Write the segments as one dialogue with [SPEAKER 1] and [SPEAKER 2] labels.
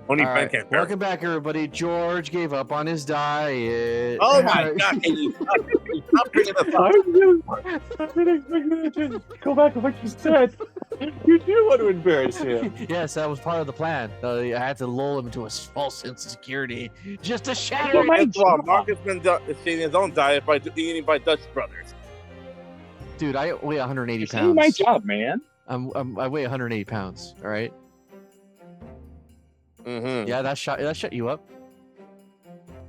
[SPEAKER 1] Only
[SPEAKER 2] All
[SPEAKER 1] Ben
[SPEAKER 2] right,
[SPEAKER 1] can.
[SPEAKER 2] welcome back, everybody. George gave up on his diet.
[SPEAKER 1] Oh my god! Can you stop bringing this up?
[SPEAKER 3] I didn't expect that to go back to what you said. You do want to embarrass him.
[SPEAKER 2] Yes, that was part of the plan. I had to lull him into a false sense of security, just to shatter
[SPEAKER 3] Well,
[SPEAKER 2] it.
[SPEAKER 3] my
[SPEAKER 1] Guess what?
[SPEAKER 3] job.
[SPEAKER 1] Marcus been stating his own diet by eating by Dutch brothers.
[SPEAKER 2] Dude, I weigh 180
[SPEAKER 3] You're saying my
[SPEAKER 2] pounds.
[SPEAKER 3] job, man.
[SPEAKER 2] I weigh 180 pounds. All right.
[SPEAKER 1] Mm-hmm.
[SPEAKER 2] Yeah, that shut you up.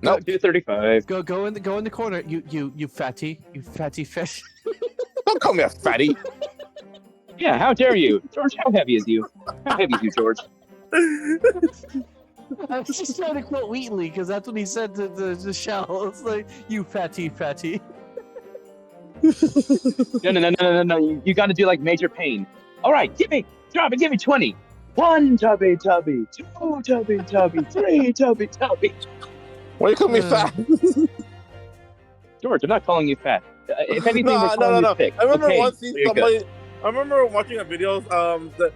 [SPEAKER 1] Nope.
[SPEAKER 3] 235.
[SPEAKER 2] Go in the corner. You fatty. You fatty fish.
[SPEAKER 1] Don't call me a fatty.
[SPEAKER 3] Yeah, how dare you? George, how heavy is you? How heavy is you, George?
[SPEAKER 2] I was just trying to quote Wheatley because that's what he said to the shell. It's like, you fatty.
[SPEAKER 3] No. You got to do like Major Pain. All right, give me 20. 1 tubby, 2 tubby, 3 tubby.
[SPEAKER 1] Why you call me fat?
[SPEAKER 3] George, I'm not calling you fat. If anything, we're calling you thick.
[SPEAKER 1] I remember
[SPEAKER 3] okay,
[SPEAKER 1] once seeing
[SPEAKER 3] there you go.
[SPEAKER 1] somebody. I remember watching a videos. That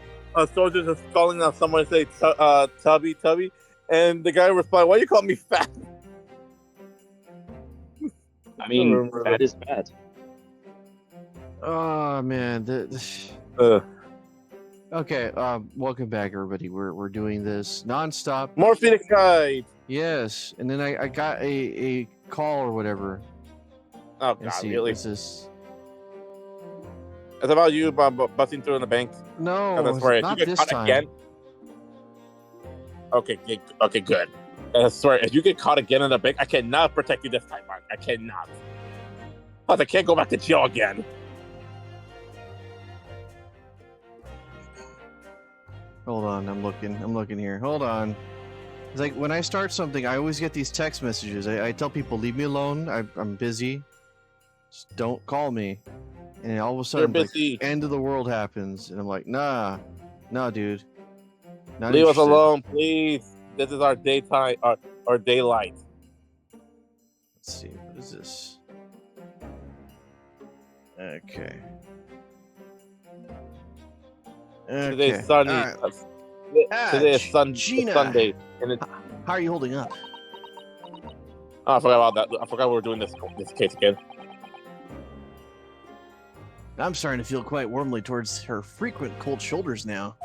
[SPEAKER 1] soldiers just calling someone say tubby, and the guy replied, "Why you call me fat?"
[SPEAKER 3] I mean, fat is fat.
[SPEAKER 2] Oh man. Okay. Welcome back, everybody. We're doing this nonstop.
[SPEAKER 1] Morphine guide.
[SPEAKER 2] Yes, and then I got a call or whatever.
[SPEAKER 1] Oh
[SPEAKER 2] Let's
[SPEAKER 1] god,
[SPEAKER 2] see,
[SPEAKER 1] really?
[SPEAKER 2] this is
[SPEAKER 1] It's about you busting through in the bank.
[SPEAKER 2] no,
[SPEAKER 1] And I swear, if
[SPEAKER 2] not
[SPEAKER 1] you get
[SPEAKER 2] this
[SPEAKER 1] caught
[SPEAKER 2] time.
[SPEAKER 1] again. Okay, good. And I swear, if you get caught again in the bank, I cannot protect you this time, Mark. I cannot. Plus, I can't go back to jail again.
[SPEAKER 2] Hold on, I'm looking here. Hold on. It's like when I start something, I always get these text messages. I tell people, leave me alone. I'm busy. Just don't call me. And all of a sudden,
[SPEAKER 1] You're
[SPEAKER 2] like,
[SPEAKER 1] busy.
[SPEAKER 2] end of the world happens, and I'm like, nah, dude. Not
[SPEAKER 1] Leave us
[SPEAKER 2] interested.
[SPEAKER 1] alone, please. This is our daytime, our daylight.
[SPEAKER 2] Let's see, what is this? Okay.
[SPEAKER 1] Today's sunny.
[SPEAKER 2] All right.
[SPEAKER 1] Today is
[SPEAKER 2] Gina.
[SPEAKER 1] Sunday, and it's,
[SPEAKER 2] How are you holding up?
[SPEAKER 1] oh, I forgot about that. I forgot we were doing this case again.
[SPEAKER 2] I'm starting to feel quite warmly towards her frequent cold shoulders now.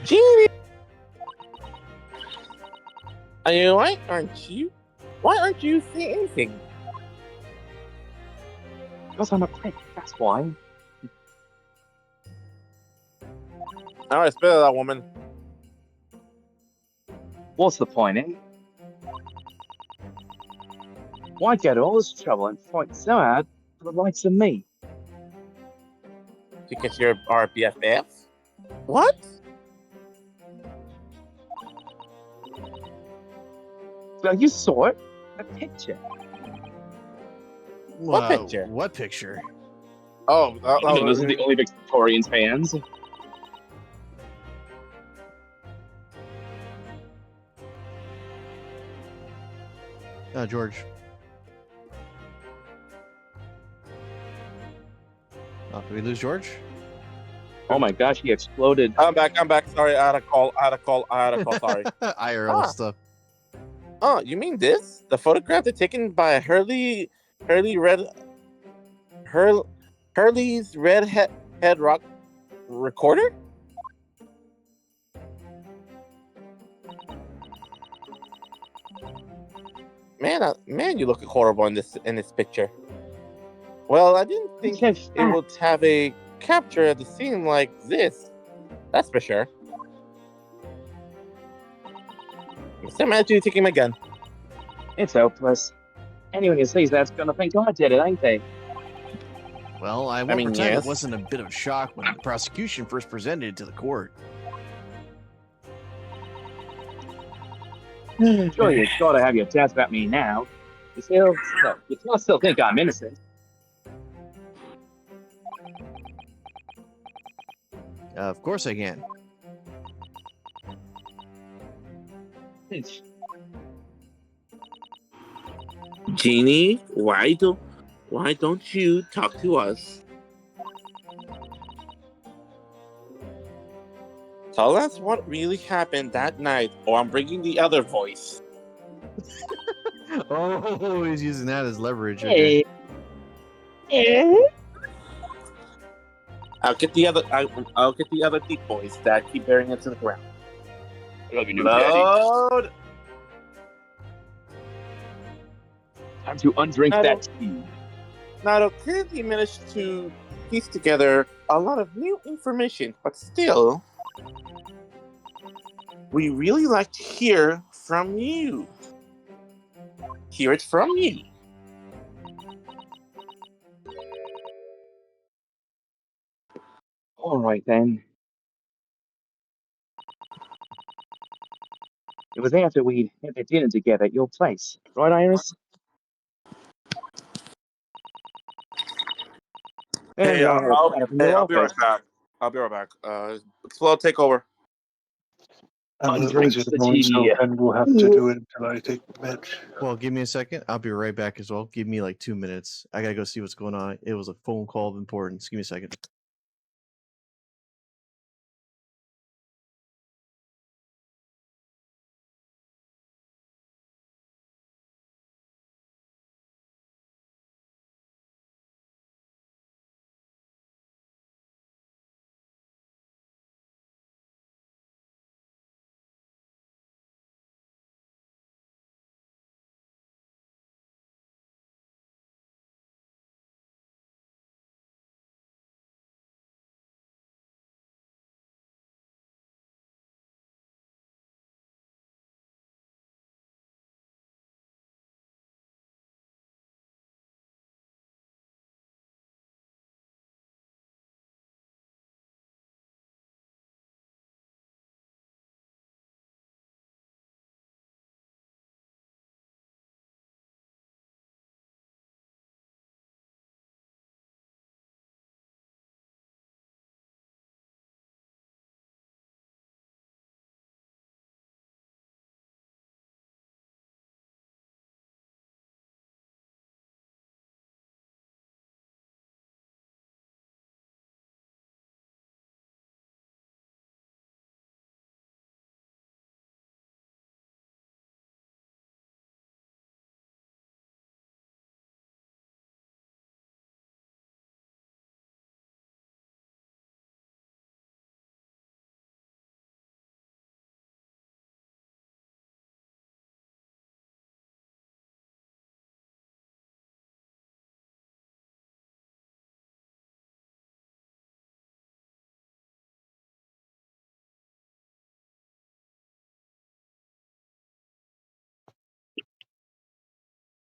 [SPEAKER 1] Jeannie! Are you alright, aren't you? Why aren't you saying anything?
[SPEAKER 3] Because I'm a prick, that's why.
[SPEAKER 1] Alright, spit it out, woman.
[SPEAKER 3] What's the point, eh? Why get all this trouble and fight so hard for the likes of me?
[SPEAKER 1] Because you're our BFF? What?
[SPEAKER 3] So you saw it? A picture.
[SPEAKER 1] What picture?
[SPEAKER 2] What picture?
[SPEAKER 1] Oh,
[SPEAKER 3] Those are the only Victorian fans.
[SPEAKER 2] George. Oh, did we lose George?
[SPEAKER 3] Oh my gosh, he exploded.
[SPEAKER 1] I'm back. Sorry, I had a call. Sorry.
[SPEAKER 2] IRL stuff.
[SPEAKER 1] Oh, you mean this? The photograph that's taken by Hurley's red head rock recorder? Man, you look horrible in this picture. Well, I didn't think it would have a capture at the scene like this. That's for sure. Same attitude taking my gun.
[SPEAKER 3] It's hopeless. Anyone who sees that's gonna think I did it, ain't they?
[SPEAKER 2] Well, I won't pretend
[SPEAKER 1] yes.
[SPEAKER 2] it wasn't a bit of a shock when the prosecution first presented it to the court.
[SPEAKER 3] Sure, you gotta have your doubts about me now. You still think I'm innocent.
[SPEAKER 2] Of course I can.
[SPEAKER 1] Jeannie, why don't you talk to us? Tell us what really happened that night, or I'm bringing the other voice.
[SPEAKER 2] Oh, he's using that as leverage. Okay.
[SPEAKER 1] I'll get the other. I'll get the other deep boys that keep burying it to the ground.
[SPEAKER 3] I love you, new daddy.
[SPEAKER 1] Load.
[SPEAKER 3] Time to undrink
[SPEAKER 1] Now,
[SPEAKER 3] that tea.
[SPEAKER 1] Nato clearly managed to piece together a lot of new information, but still, we really like to hear from you. Hear it from you.
[SPEAKER 3] All right then. It was after we had the dinner together at your place, right, Iris? And
[SPEAKER 1] Hey,
[SPEAKER 3] we all had a chat up in your
[SPEAKER 1] I'll be right
[SPEAKER 3] office.
[SPEAKER 1] back. I'll be right back. Explode, take over.
[SPEAKER 4] I'm a
[SPEAKER 3] Undrink
[SPEAKER 4] wizard
[SPEAKER 3] the
[SPEAKER 4] of so
[SPEAKER 3] tea.
[SPEAKER 4] Ben will have to do it until I take the match.
[SPEAKER 2] Well, give me a second. I'll be right back as well. Give me like 2 minutes. I gotta go see what's going on. It was a phone call of importance. Give me a second.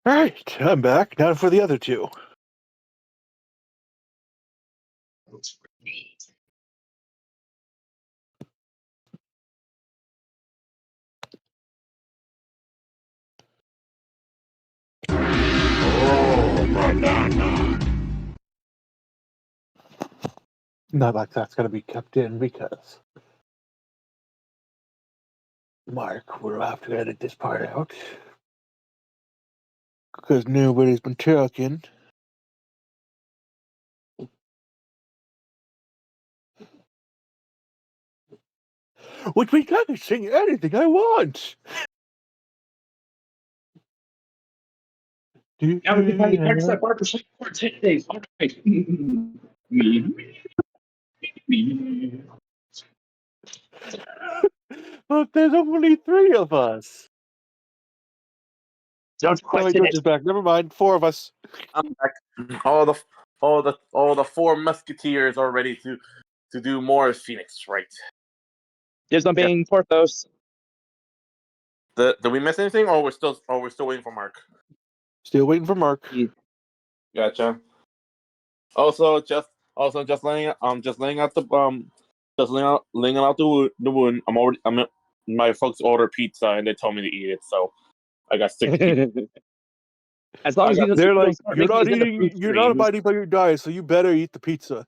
[SPEAKER 4] All right, I'm back. Now for the other two. Not like that's going to be kept in because Mark will have to edit this part out because nobody's been talking. Which means I can sing anything I want.
[SPEAKER 3] Now we can finally practice that part for 10 days. All right. Me.
[SPEAKER 4] But there's only 3 of us.
[SPEAKER 3] Don't
[SPEAKER 4] Oh, wait,
[SPEAKER 3] question
[SPEAKER 4] George
[SPEAKER 3] it.
[SPEAKER 4] is back. Never mind. 4 of us.
[SPEAKER 1] I'm back. All the four musketeers are ready to do more of Phoenix, right?
[SPEAKER 3] There's no being Porthos.
[SPEAKER 1] Did we miss anything, or we're still waiting for Mark?
[SPEAKER 4] Still waiting for Mark.
[SPEAKER 1] Gotcha. Also, just laying out the wound. My folks ordered pizza and they told me to eat it, so I got sick.
[SPEAKER 3] As long as you
[SPEAKER 4] They're
[SPEAKER 3] don't
[SPEAKER 4] like,
[SPEAKER 3] start
[SPEAKER 4] you're
[SPEAKER 3] making
[SPEAKER 4] not
[SPEAKER 3] this into
[SPEAKER 4] eating,
[SPEAKER 3] fruit
[SPEAKER 4] you're not
[SPEAKER 3] streams.
[SPEAKER 4] abiding by your diet, so you better eat the pizza.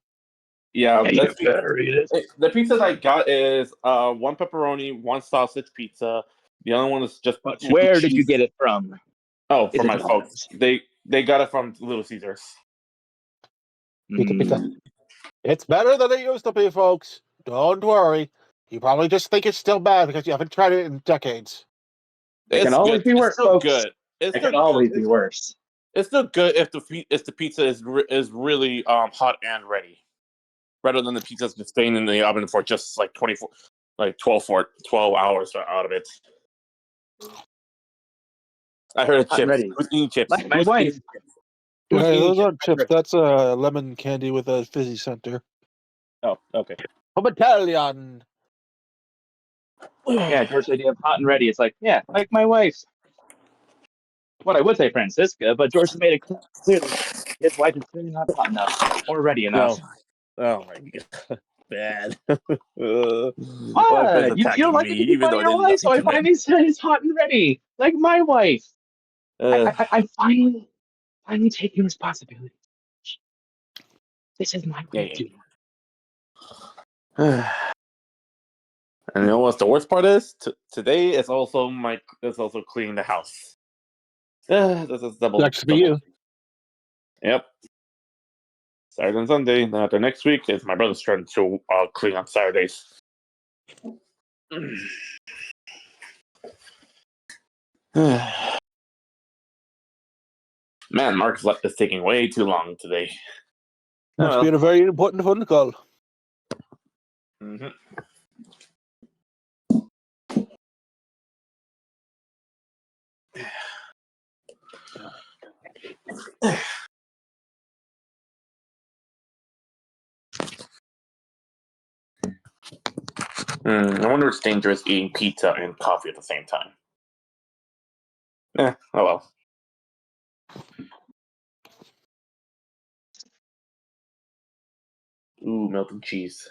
[SPEAKER 1] Yeah,
[SPEAKER 3] Yeah, you better eat it.
[SPEAKER 1] the pizza I got is one pepperoni, one sausage pizza. The other one is just
[SPEAKER 3] But
[SPEAKER 1] two
[SPEAKER 3] where did you
[SPEAKER 1] cheese.
[SPEAKER 3] get it from?
[SPEAKER 1] Oh,
[SPEAKER 3] Is
[SPEAKER 1] for
[SPEAKER 3] it
[SPEAKER 1] my folks,
[SPEAKER 3] Domino's?
[SPEAKER 1] they got it from Little Caesars.
[SPEAKER 4] Eat the pizza. It's better than it used to be, folks. Don't worry. You probably just think it's still bad because you haven't tried it in decades.
[SPEAKER 3] It can
[SPEAKER 1] It's
[SPEAKER 3] always
[SPEAKER 1] good.
[SPEAKER 3] be
[SPEAKER 1] It's
[SPEAKER 3] worse,
[SPEAKER 1] still
[SPEAKER 3] folks.
[SPEAKER 1] good. It's
[SPEAKER 3] It
[SPEAKER 1] still
[SPEAKER 3] can always
[SPEAKER 1] good.
[SPEAKER 3] be worse.
[SPEAKER 1] It's still good if the pizza is really hot and ready, rather than the pizza's been staying in the oven for just like 12 hours out of it. I heard of
[SPEAKER 3] Hot and
[SPEAKER 1] chips.
[SPEAKER 3] ready.
[SPEAKER 1] Who's eating chips?
[SPEAKER 3] Like my
[SPEAKER 1] Who's
[SPEAKER 3] wife.
[SPEAKER 1] eating chips? Who's
[SPEAKER 4] Hey,
[SPEAKER 1] eating
[SPEAKER 4] those aren't chips.
[SPEAKER 1] chips?
[SPEAKER 4] That's lemon candy with a fizzy center.
[SPEAKER 1] Oh, okay.
[SPEAKER 4] From Italian.
[SPEAKER 3] Yeah, George's idea of hot and ready. It's like my wife. What I would say, Francisca, but George made it clear that his wife is clearly not hot enough or ready enough.
[SPEAKER 1] Oh my god. Bad. Wife is
[SPEAKER 3] What? You don't
[SPEAKER 1] attacking
[SPEAKER 3] like
[SPEAKER 1] me,
[SPEAKER 3] it to be
[SPEAKER 1] even
[SPEAKER 3] fun
[SPEAKER 1] though
[SPEAKER 3] of
[SPEAKER 1] I
[SPEAKER 3] your
[SPEAKER 1] did
[SPEAKER 3] wife,
[SPEAKER 1] nothing
[SPEAKER 3] so I
[SPEAKER 1] to him.
[SPEAKER 3] finally said it's hot and ready, like my wife. I finally taking responsibility. This is my way of doing it.
[SPEAKER 1] And you know what's the worst part is? Today is also cleaning the house. This is double.
[SPEAKER 4] Sucks for you.
[SPEAKER 1] Yep. Saturday and Sunday. Then after next week, it's my brother's turn to clean on Saturdays. Man, Mark's is taking way too long today.
[SPEAKER 4] Must be a very important phone call.
[SPEAKER 1] Mm-hmm. I wonder if it's dangerous eating pizza and coffee at the same time. Oh well. Ooh, melted cheese.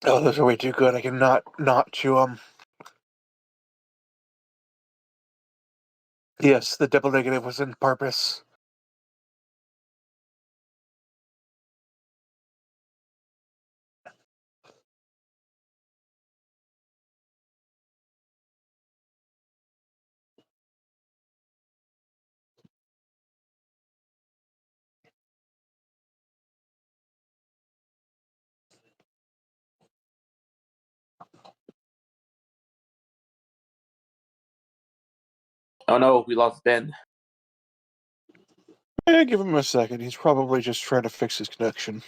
[SPEAKER 4] Oh, those are way too good. I cannot not chew them. Yes, the double negative was in purpose.
[SPEAKER 1] Oh no, we lost Ben.
[SPEAKER 4] Give him a second. He's probably just trying to fix his connection.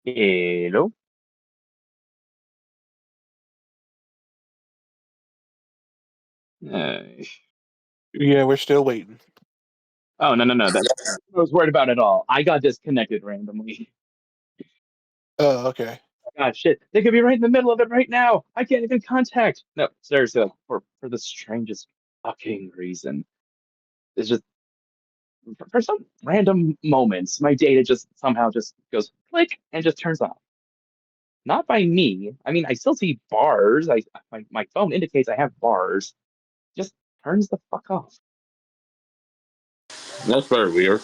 [SPEAKER 3] Hello? Uh,
[SPEAKER 4] Yeah, we're still waiting.
[SPEAKER 3] oh, no. That I was worried about it all. I got disconnected randomly.
[SPEAKER 4] Oh, okay.
[SPEAKER 3] God, shit. They could be right in the middle of it right now. I can't even contact. No, seriously, like, for the strangest fucking reason. It's just, for some random moments, my data just somehow just goes click and just turns off. Not by me. I mean, I still see bars. My phone indicates I have bars. Just turns the fuck off.
[SPEAKER 1] That's very weird.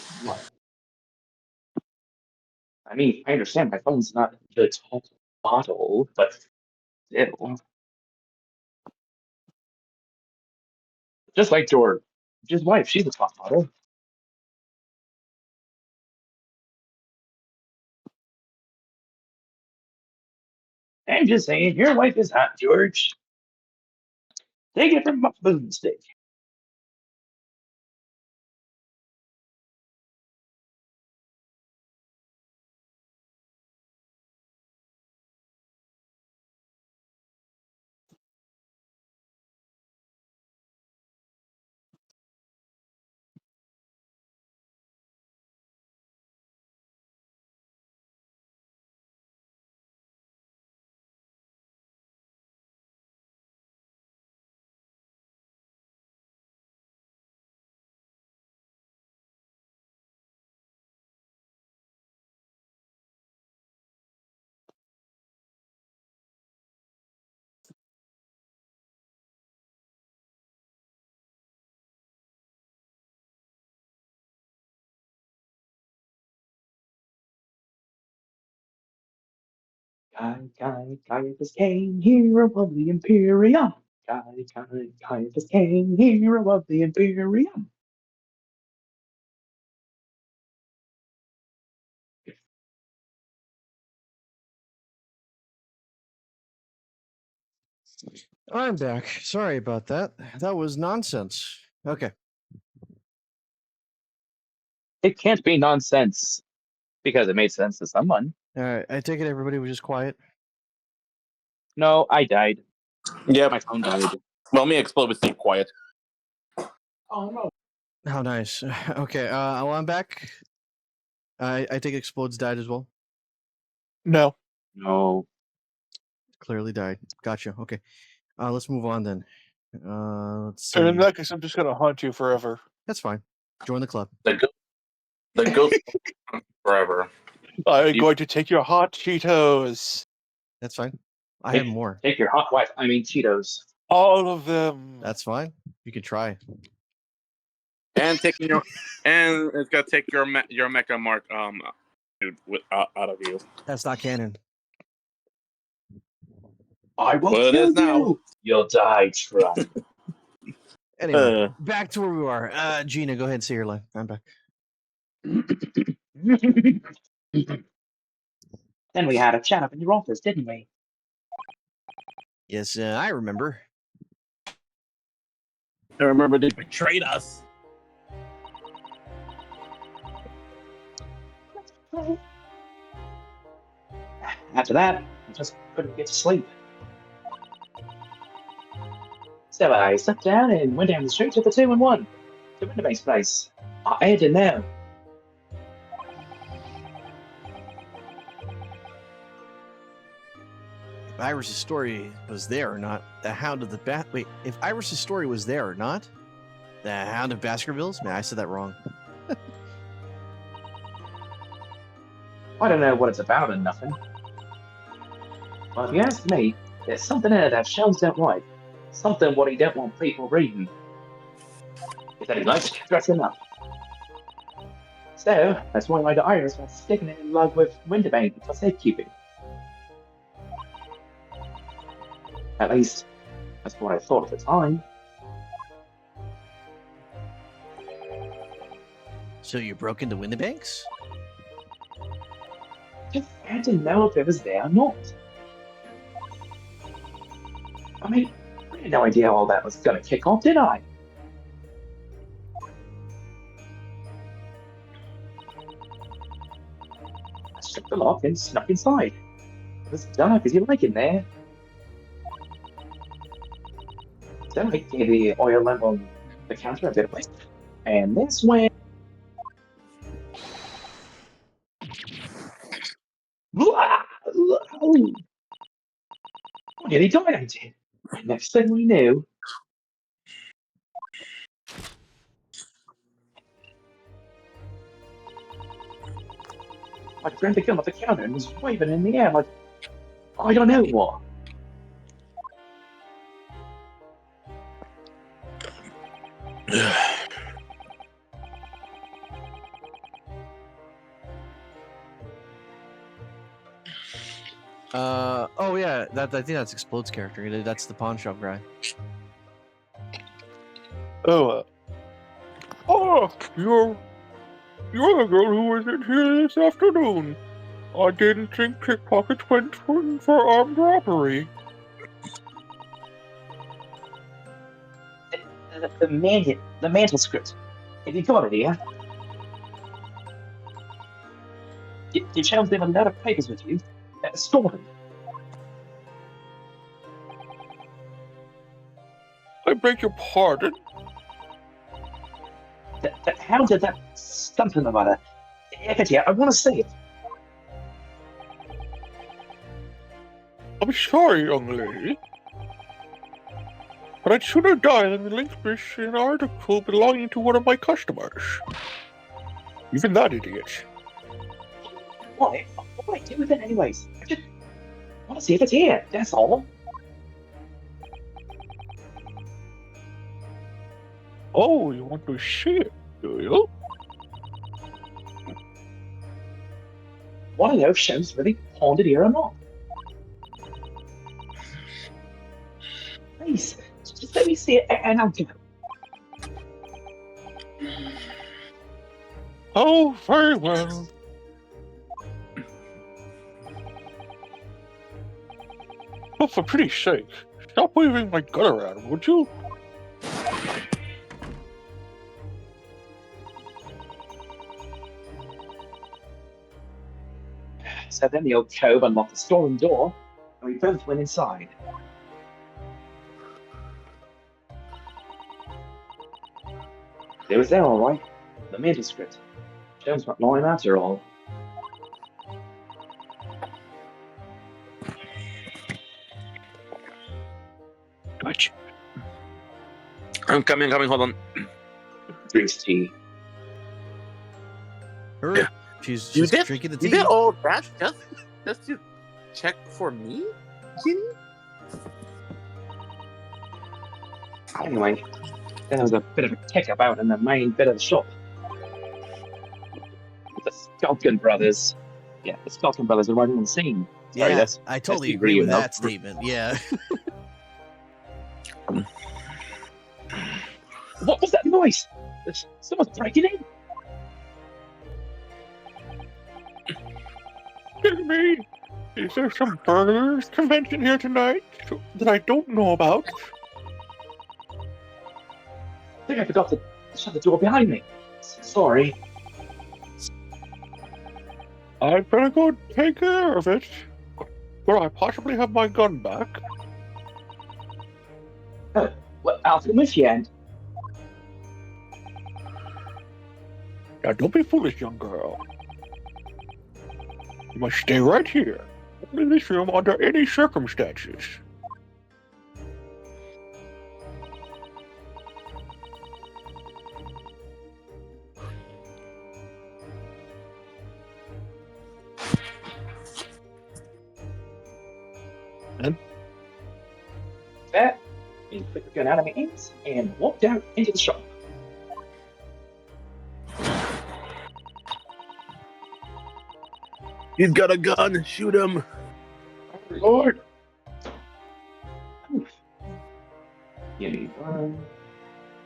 [SPEAKER 3] I mean, I understand my phone's not the top model, but still. Just like George's wife, she's the top model. I'm just saying, your wife is hot, George. Take it from a boomstick. Caiaphas came, hero of the Imperium. Caiaphas came, hero of the Imperium.
[SPEAKER 2] I'm back. Sorry about that. That was nonsense. Okay.
[SPEAKER 3] It can't be nonsense because it made sense to someone.
[SPEAKER 2] All right. I take it everybody was just quiet.
[SPEAKER 3] No, I died.
[SPEAKER 1] Yep.
[SPEAKER 3] My phone died.
[SPEAKER 1] Well, me and Explode was staying quiet.
[SPEAKER 3] Oh no.
[SPEAKER 2] How nice. Okay. Well, I'm back. I take Explodes died as well.
[SPEAKER 4] No.
[SPEAKER 3] No.
[SPEAKER 2] Clearly died. Gotcha. Okay. Let's move on then. Let's see.
[SPEAKER 4] And in that case, I'm just gonna haunt you forever.
[SPEAKER 2] That's fine. Join the club.
[SPEAKER 1] The ghost forever.
[SPEAKER 4] I'm going to take your hot Cheetos.
[SPEAKER 2] That's fine. I have more.
[SPEAKER 3] Take your hot wife. I mean Cheetos.
[SPEAKER 4] All of them.
[SPEAKER 2] That's fine. You can try.
[SPEAKER 1] And taking your and it's gonna take your mecha mark dude out of you.
[SPEAKER 2] That's not canon.
[SPEAKER 3] I will
[SPEAKER 1] Well, it
[SPEAKER 3] kill
[SPEAKER 1] is now.
[SPEAKER 3] you. You'll die trying.
[SPEAKER 2] Anyway, back to where we are. Gina, go ahead and say your line. I'm back.
[SPEAKER 3] Then we had a chat up in your office, didn't we?
[SPEAKER 2] Yes, I remember.
[SPEAKER 1] I remember they betrayed us.
[SPEAKER 3] After that, I just couldn't get to sleep. So I sat down and went down the street to the 2-1 to Winterbank's place. I had to know.
[SPEAKER 2] If Iris's story was there or not, the Hound of the Wait, if Iris's story was there or not, the Hound of Baskervilles? Man, I said that wrong.
[SPEAKER 3] I don't know what it's about or nothing. But if you ask me, there's something in it that Shells don't like. Something what he don't want people reading. Is that he likes dressing up. So, that's why my Iris was sticking it in love with Winterbank for safekeeping. At least, that's what I thought at the time.
[SPEAKER 2] So you broke into Winterbanks?
[SPEAKER 3] Just had to know if it was there or not. I mean, I had no idea all that was gonna kick off, did I? the lock and snuck inside. It was dark as you like in there. So I gave the oil lamp on the counter a bit of light. And that's when... Oh, nearly died, I did. And next thing we knew... I grabbed the gun off the counter and was waving in the air like... I don't know what.
[SPEAKER 2] Oh yeah, I think that's Explode's character. That's the pawn shop guy.
[SPEAKER 4] Oh, you're the girl who was in here this afternoon. I didn't think pickpockets went for armed robbery.
[SPEAKER 3] The manuscript. Have you got it here? You chose them a lot of papers with you. Stolen.
[SPEAKER 4] I beg your pardon?
[SPEAKER 3] How did that something about it? If it's here, I want to see it.
[SPEAKER 4] I'm sorry, young lady. But I'd sooner die than relinquish an article belonging to one of my customers. Even that idiot.
[SPEAKER 3] What do I do with it anyways? I just want to see if it's here, that's all.
[SPEAKER 4] Oh, you want to see it, do you?
[SPEAKER 3] Want to know if Shem's really haunted here or not. Please, just let me see it and I'll go.
[SPEAKER 4] Oh, very well. But for pity's sake, stop waving my gun around, would you?
[SPEAKER 3] So then the old cove unlocked the storeroom door, and we both went inside. It was there all right, the manuscript. Jones not lying after all.
[SPEAKER 1] Gotcha. I'm coming, hold on.
[SPEAKER 3] Drinks tea.
[SPEAKER 2] Hurry.
[SPEAKER 1] Yeah.
[SPEAKER 2] She's
[SPEAKER 1] You did,
[SPEAKER 2] drinking the tea.
[SPEAKER 1] you did all that just to check for me, Ginny?
[SPEAKER 3] Anyway, then there was a bit of a kick about in the main bit of the shop. The Skulkin brothers. Yeah, the Skulkin brothers are right on the scene. Sorry,
[SPEAKER 2] Yeah, I totally
[SPEAKER 3] be
[SPEAKER 2] agree with
[SPEAKER 3] real.
[SPEAKER 2] that statement. Yeah.
[SPEAKER 3] What was that noise? Someone's breaking in.
[SPEAKER 4] Excuse me, is there some burglars convention here tonight that I don't know about?
[SPEAKER 3] I think I forgot to shut the door behind me. Sorry.
[SPEAKER 4] I'd better go take care of it. Will I possibly have my gun back?
[SPEAKER 3] Well, I'll come with you and...
[SPEAKER 4] Now don't be foolish, young girl. You must stay right here. Only in this room under any circumstances.
[SPEAKER 3] That, he put the gun out of my hands and walked out into the shop.
[SPEAKER 1] He's got a gun, shoot him.
[SPEAKER 3] Lord! Oof. Give me one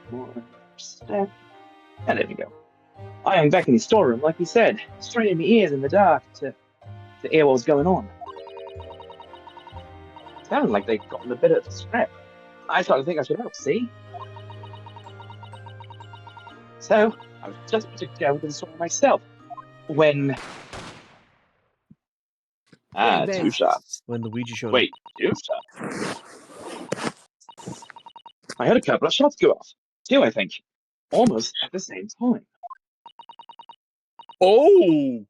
[SPEAKER 3] more step. And there we go. I am back in the storeroom, like you said, straining my ears in the dark to hear what was going on. Sounded like they'd gotten a bit of a scrap. I started to think I should help, see? So, I was just about to go to the store myself when Ah,
[SPEAKER 2] Bang,
[SPEAKER 3] 2
[SPEAKER 2] bang.
[SPEAKER 3] shots.
[SPEAKER 2] When Luigi showed
[SPEAKER 3] Wait, 2 shots? I heard a couple of shots go off. 2, I think. Almost at the same time.
[SPEAKER 1] Oh!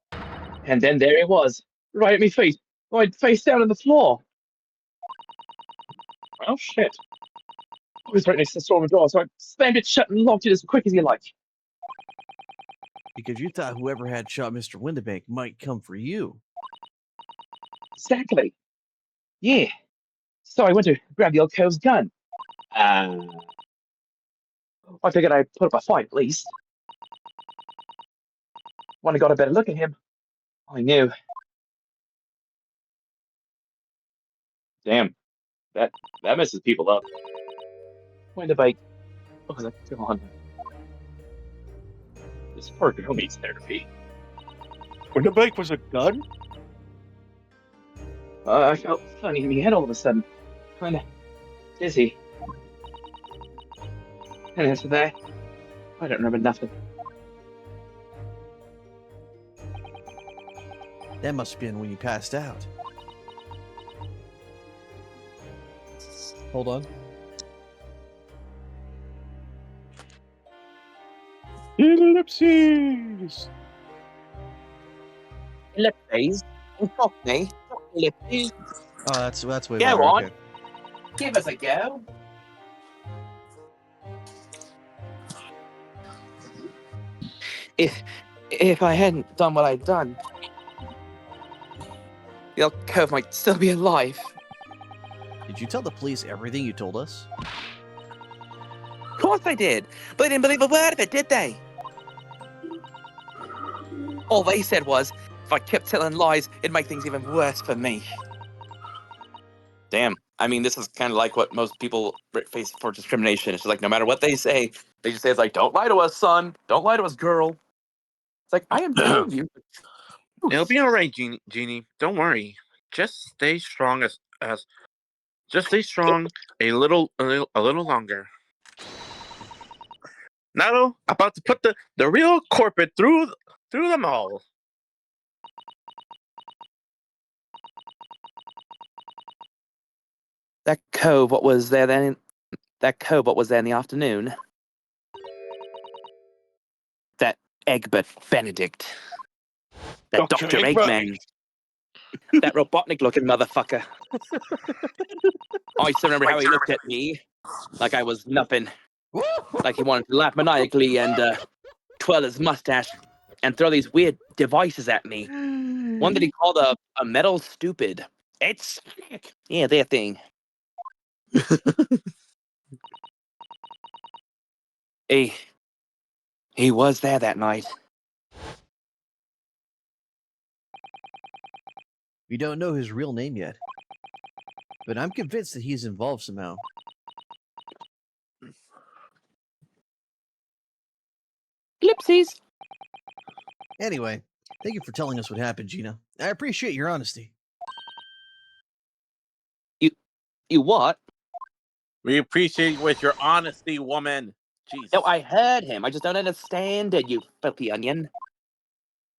[SPEAKER 3] And then there it was, right at my feet, right face down on the floor. Oh shit. I was right next to the storm door, so I slammed it shut and locked it as quick as you like.
[SPEAKER 2] because you thought whoever had shot Mr. Windibank might come for you.
[SPEAKER 3] Exactly. Yeah. So I went to grab the old cove's gun. I figured I'd put up a fight at least. When I got a better look at him, I knew. Damn, that messes people up. When the bike was like, come on. This poor girl needs therapy.
[SPEAKER 4] When the bike was a gun?
[SPEAKER 3] I felt funny in my head all of a sudden. Kinda dizzy. And after that, I don't remember nothing.
[SPEAKER 2] That must have been when you passed out. Hold on.
[SPEAKER 4] Ellipses!
[SPEAKER 5] Ellipses? In Cockney? Ellipses?
[SPEAKER 2] Oh, that's way
[SPEAKER 5] Go
[SPEAKER 2] better.
[SPEAKER 5] on.
[SPEAKER 2] Okay.
[SPEAKER 5] Give us a go. If I hadn't done what I'd done, the old cove might still be alive.
[SPEAKER 2] Did you tell the police everything you told us?
[SPEAKER 5] Of course I did, but they didn't believe a word of it, did they? All they said was, if I kept telling lies, it'd make things even worse for me. Damn. I mean, this is kind of like what most people face for discrimination. It's just like, no matter what they say, they just say, it's like, don't lie to us, son. Don't lie to us, girl. It's like, I am telling you.
[SPEAKER 1] It'll be alright, Genie. Don't worry. Just stay strong just stay strong a little longer. Now, about to put the real corporate through them all.
[SPEAKER 5] That cove, what was there then? That cove, what was there in the afternoon? That Egbert Benedict. That
[SPEAKER 4] Dr.
[SPEAKER 5] Dr.
[SPEAKER 4] Egbert.
[SPEAKER 5] Eggman. That Robotnik-looking motherfucker. I still remember how he looked at me, like I was nothing. Like he wanted to laugh maniacally and twirl his mustache and throw these weird devices at me. One that he called a metal stupid. It's sick. Yeah, their thing. He was there that night.
[SPEAKER 2] We don't know his real name yet, but I'm convinced that he's involved somehow.
[SPEAKER 5] Ellipses.
[SPEAKER 2] Anyway, thank you for telling us what happened, Gina. I appreciate your honesty.
[SPEAKER 5] You what?
[SPEAKER 1] We appreciate you with your honesty, woman. Jesus.
[SPEAKER 5] No, I heard him. I just don't understand it, you filthy onion.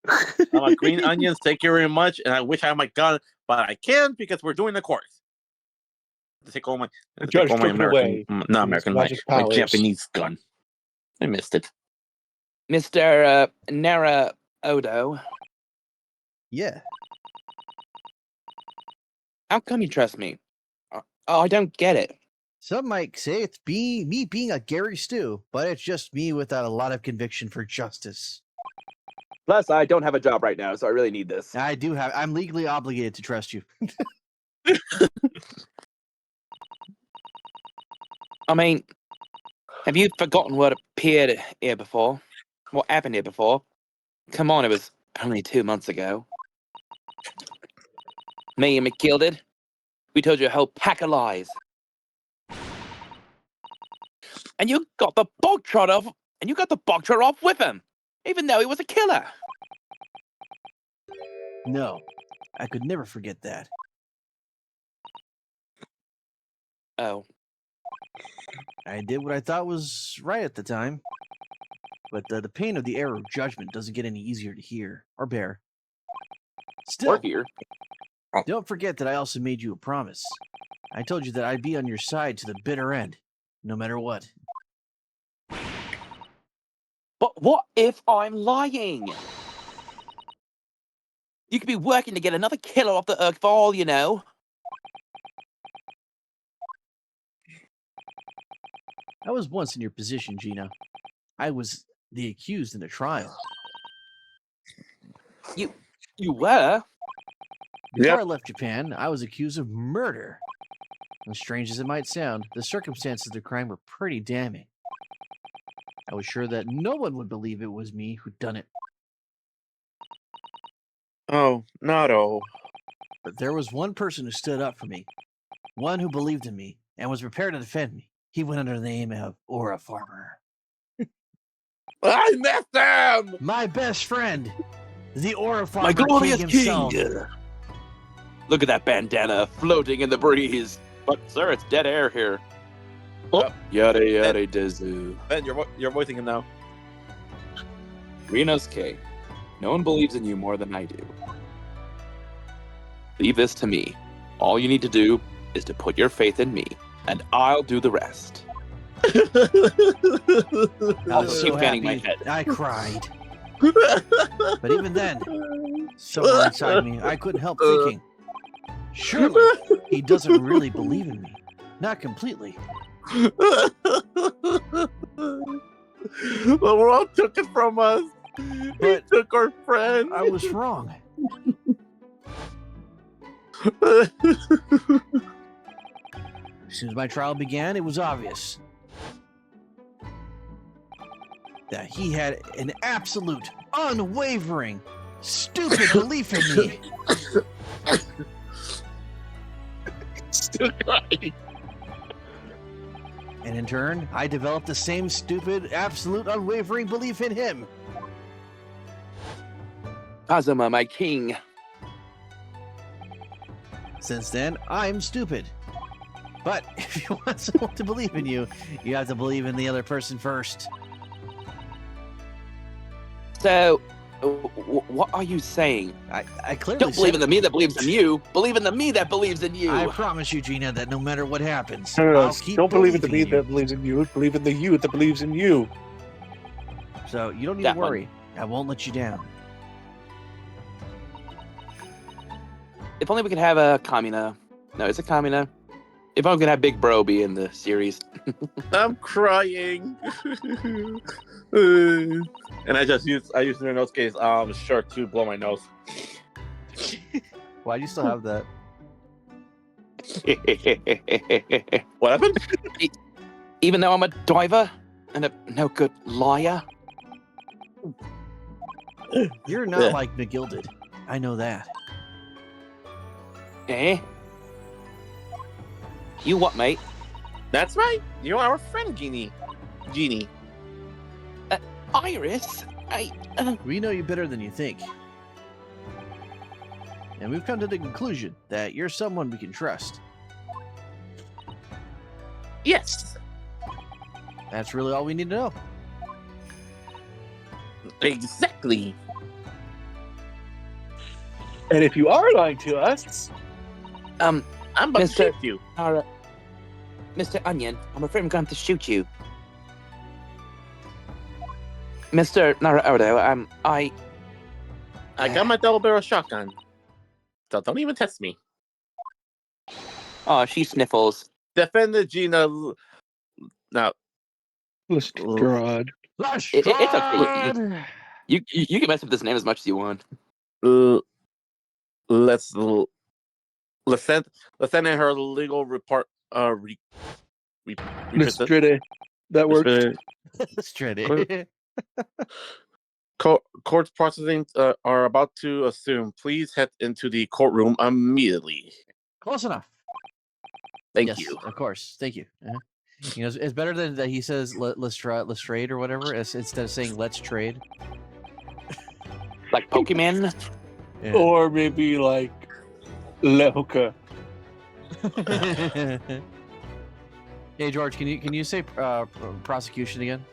[SPEAKER 1] I'm a green onions. Thank you very much. And I wish I had my gun, but I can't because we're doing the course. To take all my,
[SPEAKER 4] The
[SPEAKER 1] take
[SPEAKER 4] judge
[SPEAKER 1] all my
[SPEAKER 4] took it
[SPEAKER 1] American,
[SPEAKER 4] away.
[SPEAKER 1] not
[SPEAKER 4] His
[SPEAKER 1] American,
[SPEAKER 4] magic
[SPEAKER 1] my
[SPEAKER 4] powers.
[SPEAKER 1] Japanese gun. I missed it.
[SPEAKER 5] Mr. Nara Odo,
[SPEAKER 2] Yeah.
[SPEAKER 5] how come you trust me? Oh, I don't get it.
[SPEAKER 2] Some might say it's me being a Gary Stew, but it's just me without a lot of conviction for justice.
[SPEAKER 5] Plus, I don't have a job right now, so I really need this.
[SPEAKER 2] I'm legally obligated to trust you.
[SPEAKER 5] I mean, have you forgotten what appeared here before? What happened here before? Come on, it was only 2 months ago. Me and McGilded, we told you a whole pack of lies. And you got the bog trot off, and you got the bog trot off with him, even though he was a killer.
[SPEAKER 2] No, I could never forget that.
[SPEAKER 5] Oh.
[SPEAKER 2] I did what I thought was right at the time. But the pain of the error of judgment doesn't get any easier to hear or bear. Still,
[SPEAKER 5] Or here.
[SPEAKER 2] Don't forget that I also made you a promise. I told you that I'd be on your side to the bitter end, no matter what.
[SPEAKER 5] But what if I'm lying? You could be working to get another killer off the hook for all you know.
[SPEAKER 2] I was once in your position, Gina. I was the accused in a trial.
[SPEAKER 5] You were?
[SPEAKER 2] Before
[SPEAKER 1] Yep.
[SPEAKER 2] I left Japan, I was accused of murder. As strange as it might sound, the circumstances of the crime were pretty damning. I was sure that no one would believe it was me who'd done it.
[SPEAKER 1] Oh, not oh.
[SPEAKER 2] But there was one person who stood up for me, one who believed in me and was prepared to defend me. He went under the name of Aura Farmer.
[SPEAKER 1] I met them!
[SPEAKER 2] My best friend, the Aura Farmer
[SPEAKER 5] My glorious
[SPEAKER 2] king himself.
[SPEAKER 5] king! Look at that bandana floating in the breeze. But, sir, it's dead air here. Oh, yada yada dizu.
[SPEAKER 1] Ben, you're voicing him now.
[SPEAKER 5] Renosuke, no one believes in you more than I do. Leave this to me. All you need to do is to put your faith in me, and I'll do the rest.
[SPEAKER 2] I
[SPEAKER 5] I'll
[SPEAKER 2] was
[SPEAKER 5] keep
[SPEAKER 2] so
[SPEAKER 5] fanning my
[SPEAKER 2] happy,
[SPEAKER 5] head.
[SPEAKER 2] I cried. But even then, somewhere inside me, I couldn't help thinking, surely he doesn't really believe in me. Not completely.
[SPEAKER 1] The world took it from us.
[SPEAKER 2] But
[SPEAKER 1] He took our friend.
[SPEAKER 2] I was wrong. As soon as my trial began, it was obvious that he had an absolute, unwavering, stupid belief in me.
[SPEAKER 3] Still crying.
[SPEAKER 2] And in turn, I developed the same stupid, absolute, unwavering belief in him.
[SPEAKER 5] Kazuma, my king.
[SPEAKER 2] Since then, I'm stupid. But if you want someone to believe in you, you have to believe in the other person first.
[SPEAKER 5] So, what are you saying?
[SPEAKER 2] I clearly
[SPEAKER 5] Don't believe
[SPEAKER 2] said,
[SPEAKER 5] in the me that believes in you. Believe in the me that believes in you.
[SPEAKER 2] I promise you, Gina, that no matter what happens,
[SPEAKER 4] No,
[SPEAKER 2] I'll keep
[SPEAKER 4] don't believe in the me
[SPEAKER 2] believing in
[SPEAKER 4] that believes in you. Believe in the you that believes in you.
[SPEAKER 2] you. So you don't need
[SPEAKER 5] That
[SPEAKER 2] to
[SPEAKER 5] one.
[SPEAKER 2] worry. I won't let you down.
[SPEAKER 5] If only we could have a Kamina. No, is it Kamina? If only we could have Big Bro be in the series.
[SPEAKER 1] I'm crying. And I used the nose case shirt to blow my nose.
[SPEAKER 2] Why do you still have that?
[SPEAKER 1] What happened?
[SPEAKER 5] Even though I'm a diver and a no good liar.
[SPEAKER 2] You're not
[SPEAKER 1] Yeah.
[SPEAKER 2] like McGilded. I know that.
[SPEAKER 5] Eh? You what, mate?
[SPEAKER 1] That's right. You're our friend, Genie.
[SPEAKER 5] Iris?
[SPEAKER 2] We know you better than you think. And we've come to the conclusion that you're someone we can trust.
[SPEAKER 1] Yes.
[SPEAKER 2] That's really all we need to know.
[SPEAKER 1] Exactly.
[SPEAKER 4] And if you are lying to us,
[SPEAKER 1] I'm about to
[SPEAKER 5] Mr.
[SPEAKER 1] shoot you.
[SPEAKER 5] Mr. Onion, I'm afraid I'm going to have to shoot you. Mr. Naruto,
[SPEAKER 1] I got my double barrel shotgun. So don't even test me.
[SPEAKER 5] Oh, she sniffles.
[SPEAKER 1] Defend the Gina. Now,
[SPEAKER 4] Lestrade.
[SPEAKER 5] It's okay. You can mess up this name as much as you want.
[SPEAKER 1] let's send in her legal report.
[SPEAKER 4] Lestrade. That works.
[SPEAKER 2] Let's try it.
[SPEAKER 1] Court's processing are about to assume. Please head into the courtroom immediately.
[SPEAKER 2] Close enough.
[SPEAKER 1] Thank
[SPEAKER 2] Yes,
[SPEAKER 1] you.
[SPEAKER 2] Of course. Thank you. You know, it's better than that he says let's trade or whatever instead of saying let's trade.
[SPEAKER 5] Like Pokemon?
[SPEAKER 2] Yeah.
[SPEAKER 4] Or maybe like Lehoka.
[SPEAKER 2] Hey George, can you say prosecution again?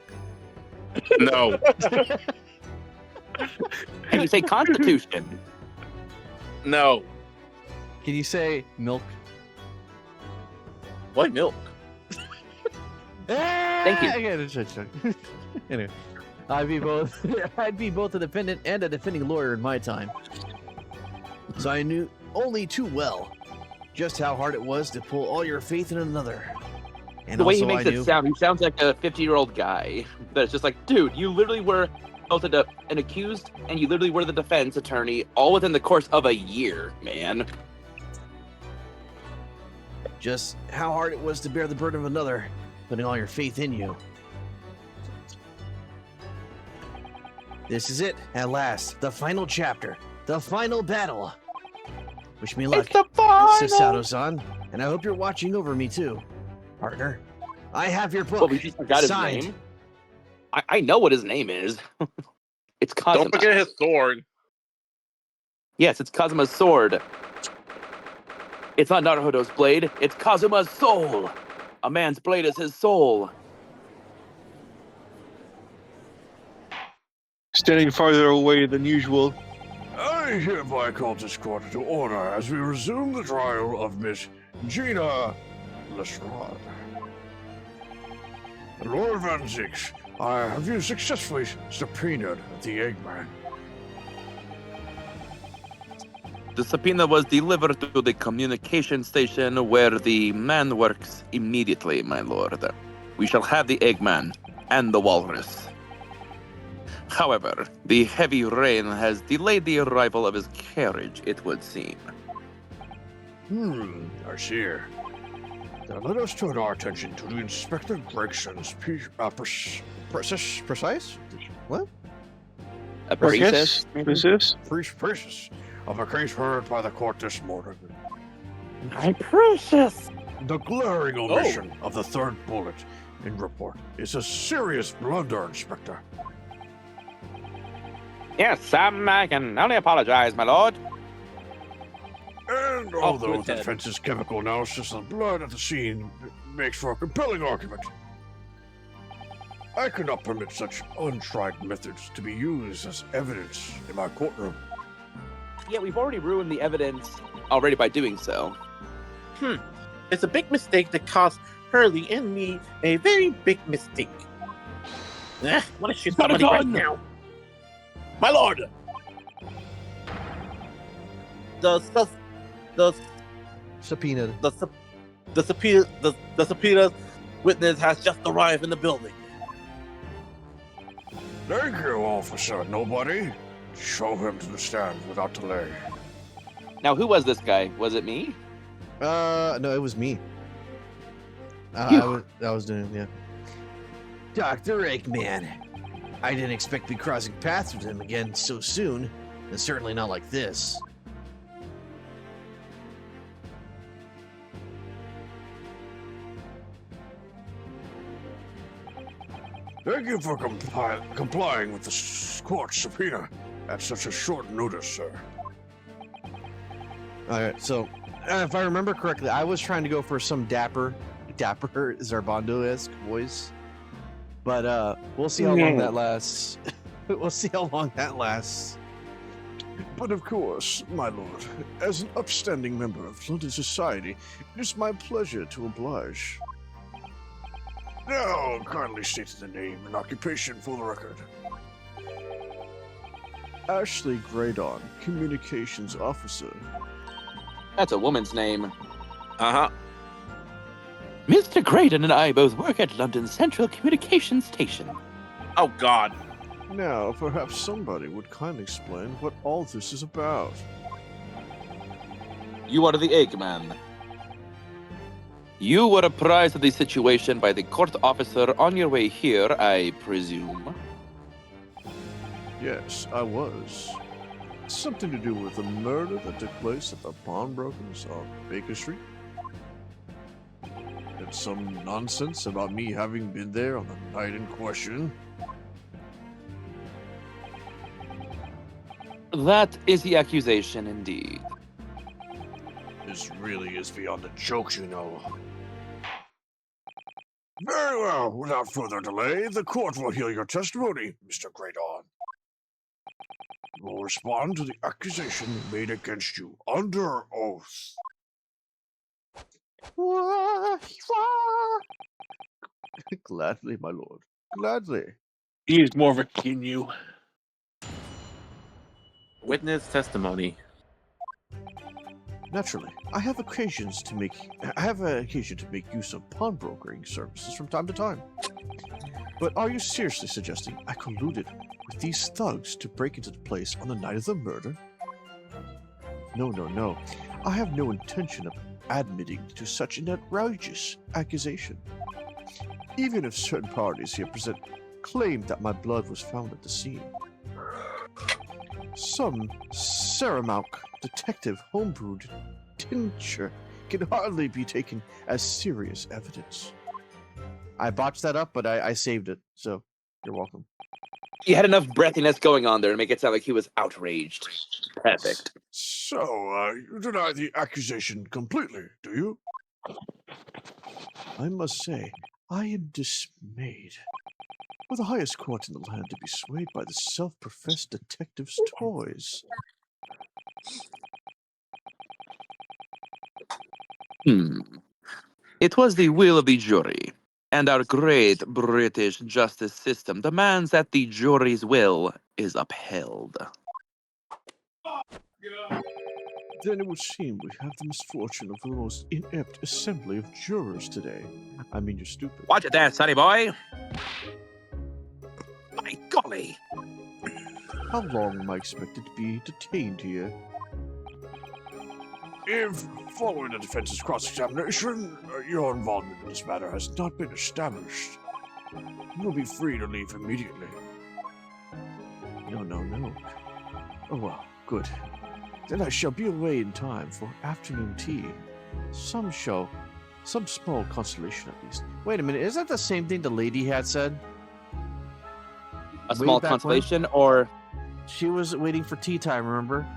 [SPEAKER 1] No.
[SPEAKER 5] Can you say Constitution?
[SPEAKER 1] No.
[SPEAKER 2] Can you say milk?
[SPEAKER 1] Why milk?
[SPEAKER 5] Thank you.
[SPEAKER 2] Anyway, I'd be both. I'd be both a defendant and a defending lawyer in my time, so I knew only too well just how hard it was to pull all your faith in another. And
[SPEAKER 5] The way he
[SPEAKER 2] also
[SPEAKER 5] makes
[SPEAKER 2] I
[SPEAKER 5] it
[SPEAKER 2] knew,
[SPEAKER 5] sound, he sounds like a 50-year-old guy. That's just like, dude, you literally were both an accused and you literally were the defense attorney all within the course of a year, man.
[SPEAKER 2] just how hard it was to bear the burden of another, putting all your faith in you. This is it, at last, the final chapter, the final battle. Wish me luck,
[SPEAKER 5] It's the final!
[SPEAKER 2] Sasato-san, and I hope you're watching over me too, partner. I have your book,
[SPEAKER 5] Well, we just forgot his
[SPEAKER 2] signed.
[SPEAKER 5] name. I know what his name is. It's Kazuma.
[SPEAKER 1] Don't forget his sword.
[SPEAKER 5] Yes, it's Kazuma's sword. It's not Naruhodo's blade, it's Kazuma's soul. A man's blade is his soul.
[SPEAKER 4] Standing farther away than usual.
[SPEAKER 6] I hereby call this court to order as we resume the trial of Miss Gina Lestrade. Lord Van Zix, I have you successfully subpoenaed the Eggman.
[SPEAKER 5] The subpoena was delivered to the communication station where the man works immediately, my lord. We shall have the Eggman and the Walrus. However, the heavy rain has delayed the arrival of his carriage, it would seem.
[SPEAKER 6] I see. Now let us turn our attention to the Inspector Gregson's precise? What?
[SPEAKER 5] A princess?
[SPEAKER 4] Princess?
[SPEAKER 6] Precious of a case heard by the court this morning.
[SPEAKER 5] My precious!
[SPEAKER 6] The glaring omission of the third bullet in report is a serious blunder, Inspector.
[SPEAKER 5] Yes, I can only apologize, my lord.
[SPEAKER 6] And although
[SPEAKER 1] good
[SPEAKER 6] the
[SPEAKER 1] head.
[SPEAKER 6] defense's chemical analysis of blood at the scene makes for a compelling argument, I cannot permit such untried methods to be used as evidence in my courtroom.
[SPEAKER 5] Yeah, we've already ruined the evidence already by doing so.
[SPEAKER 1] It's a big mistake that cost Hurley and me a very big mistake. What a shit
[SPEAKER 5] Got a
[SPEAKER 1] somebody right
[SPEAKER 5] gun!
[SPEAKER 1] now. My lord! The
[SPEAKER 2] Subpoenaed.
[SPEAKER 1] subpoena witness has just arrived in the building.
[SPEAKER 6] Thank you, Officer Nobody. Show him to the stand without delay.
[SPEAKER 5] Now, who was this guy? Was it me?
[SPEAKER 2] No, it was me.
[SPEAKER 5] Phew.
[SPEAKER 2] I was doing, yeah. Dr. Eggman. I didn't expect to be crossing paths with him again so soon, and certainly not like this.
[SPEAKER 6] Thank you for complying with the court subpoena at such a short notice, sir.
[SPEAKER 2] Alright, so, if I remember correctly, I was trying to go for some dapper Zarbando-esque voice. But, we'll see how long that lasts. We'll see how long that lasts.
[SPEAKER 6] But of course, my lord, as an upstanding member of London society, it is my pleasure to oblige. Now, kindly state the name and occupation for the record. Ashley Graydon, Communications Officer.
[SPEAKER 5] That's a woman's name.
[SPEAKER 1] Uh-huh.
[SPEAKER 5] Mr. Graydon and I both work at London Central Communications Station.
[SPEAKER 1] Oh, God.
[SPEAKER 6] Now, perhaps somebody would kindly explain what all this is about.
[SPEAKER 5] You are the Eggman. You were apprised of the situation by the court officer on your way here, I presume.
[SPEAKER 6] Yes, I was. Something to do with the murder that took place at the pawnbrokers on Baker Street? And some nonsense about me having been there on the night in question?
[SPEAKER 5] That is the accusation, indeed.
[SPEAKER 6] This really is beyond a joke, you know. Very well, without further delay, the court will hear your testimony, Mr. Graydon. will respond to the accusation made against you under oath.
[SPEAKER 2] Gladly, my lord. Gladly.
[SPEAKER 4] He is more of a Ginyu.
[SPEAKER 1] Witness testimony.
[SPEAKER 6] Naturally, I have occasion to make use of pawnbrokering services from time to time. But are you seriously suggesting I colluded with these thugs to break into the place on the night of the murder? No. I have no intention of admitting to such an outrageous accusation. Even if certain parties here present claim that my blood was found at the scene. Some Ceramauk detective homebrewed tincture can hardly be taken as serious evidence.
[SPEAKER 2] I botched that up, but I saved it, so you're welcome.
[SPEAKER 5] He had enough breathiness going on there to make it sound like he was outraged. Perfect.
[SPEAKER 6] So, you deny the accusation completely, do you? I must say, I am dismayed. For the highest court in the land to be swayed by the self-professed detective's toys.
[SPEAKER 5] It was the will of the jury, and our great British justice system demands that the jury's will is upheld.
[SPEAKER 6] Then it would seem we have the misfortune of the most inept assembly of jurors today. I mean, you're stupid.
[SPEAKER 5] Watch it there, sonny boy. My golly.
[SPEAKER 6] How long am I expected to be detained here? If, following the defense's cross-examination, your involvement in this matter has not been established, you will be free to leave immediately. No. Oh well, good. Then I shall be away in time for afternoon tea. Some small consolation at least.
[SPEAKER 2] Wait a minute, is that the same thing the lady had said?
[SPEAKER 5] A small
[SPEAKER 2] back when?
[SPEAKER 5] consolation, or
[SPEAKER 2] She was waiting for tea time, remember?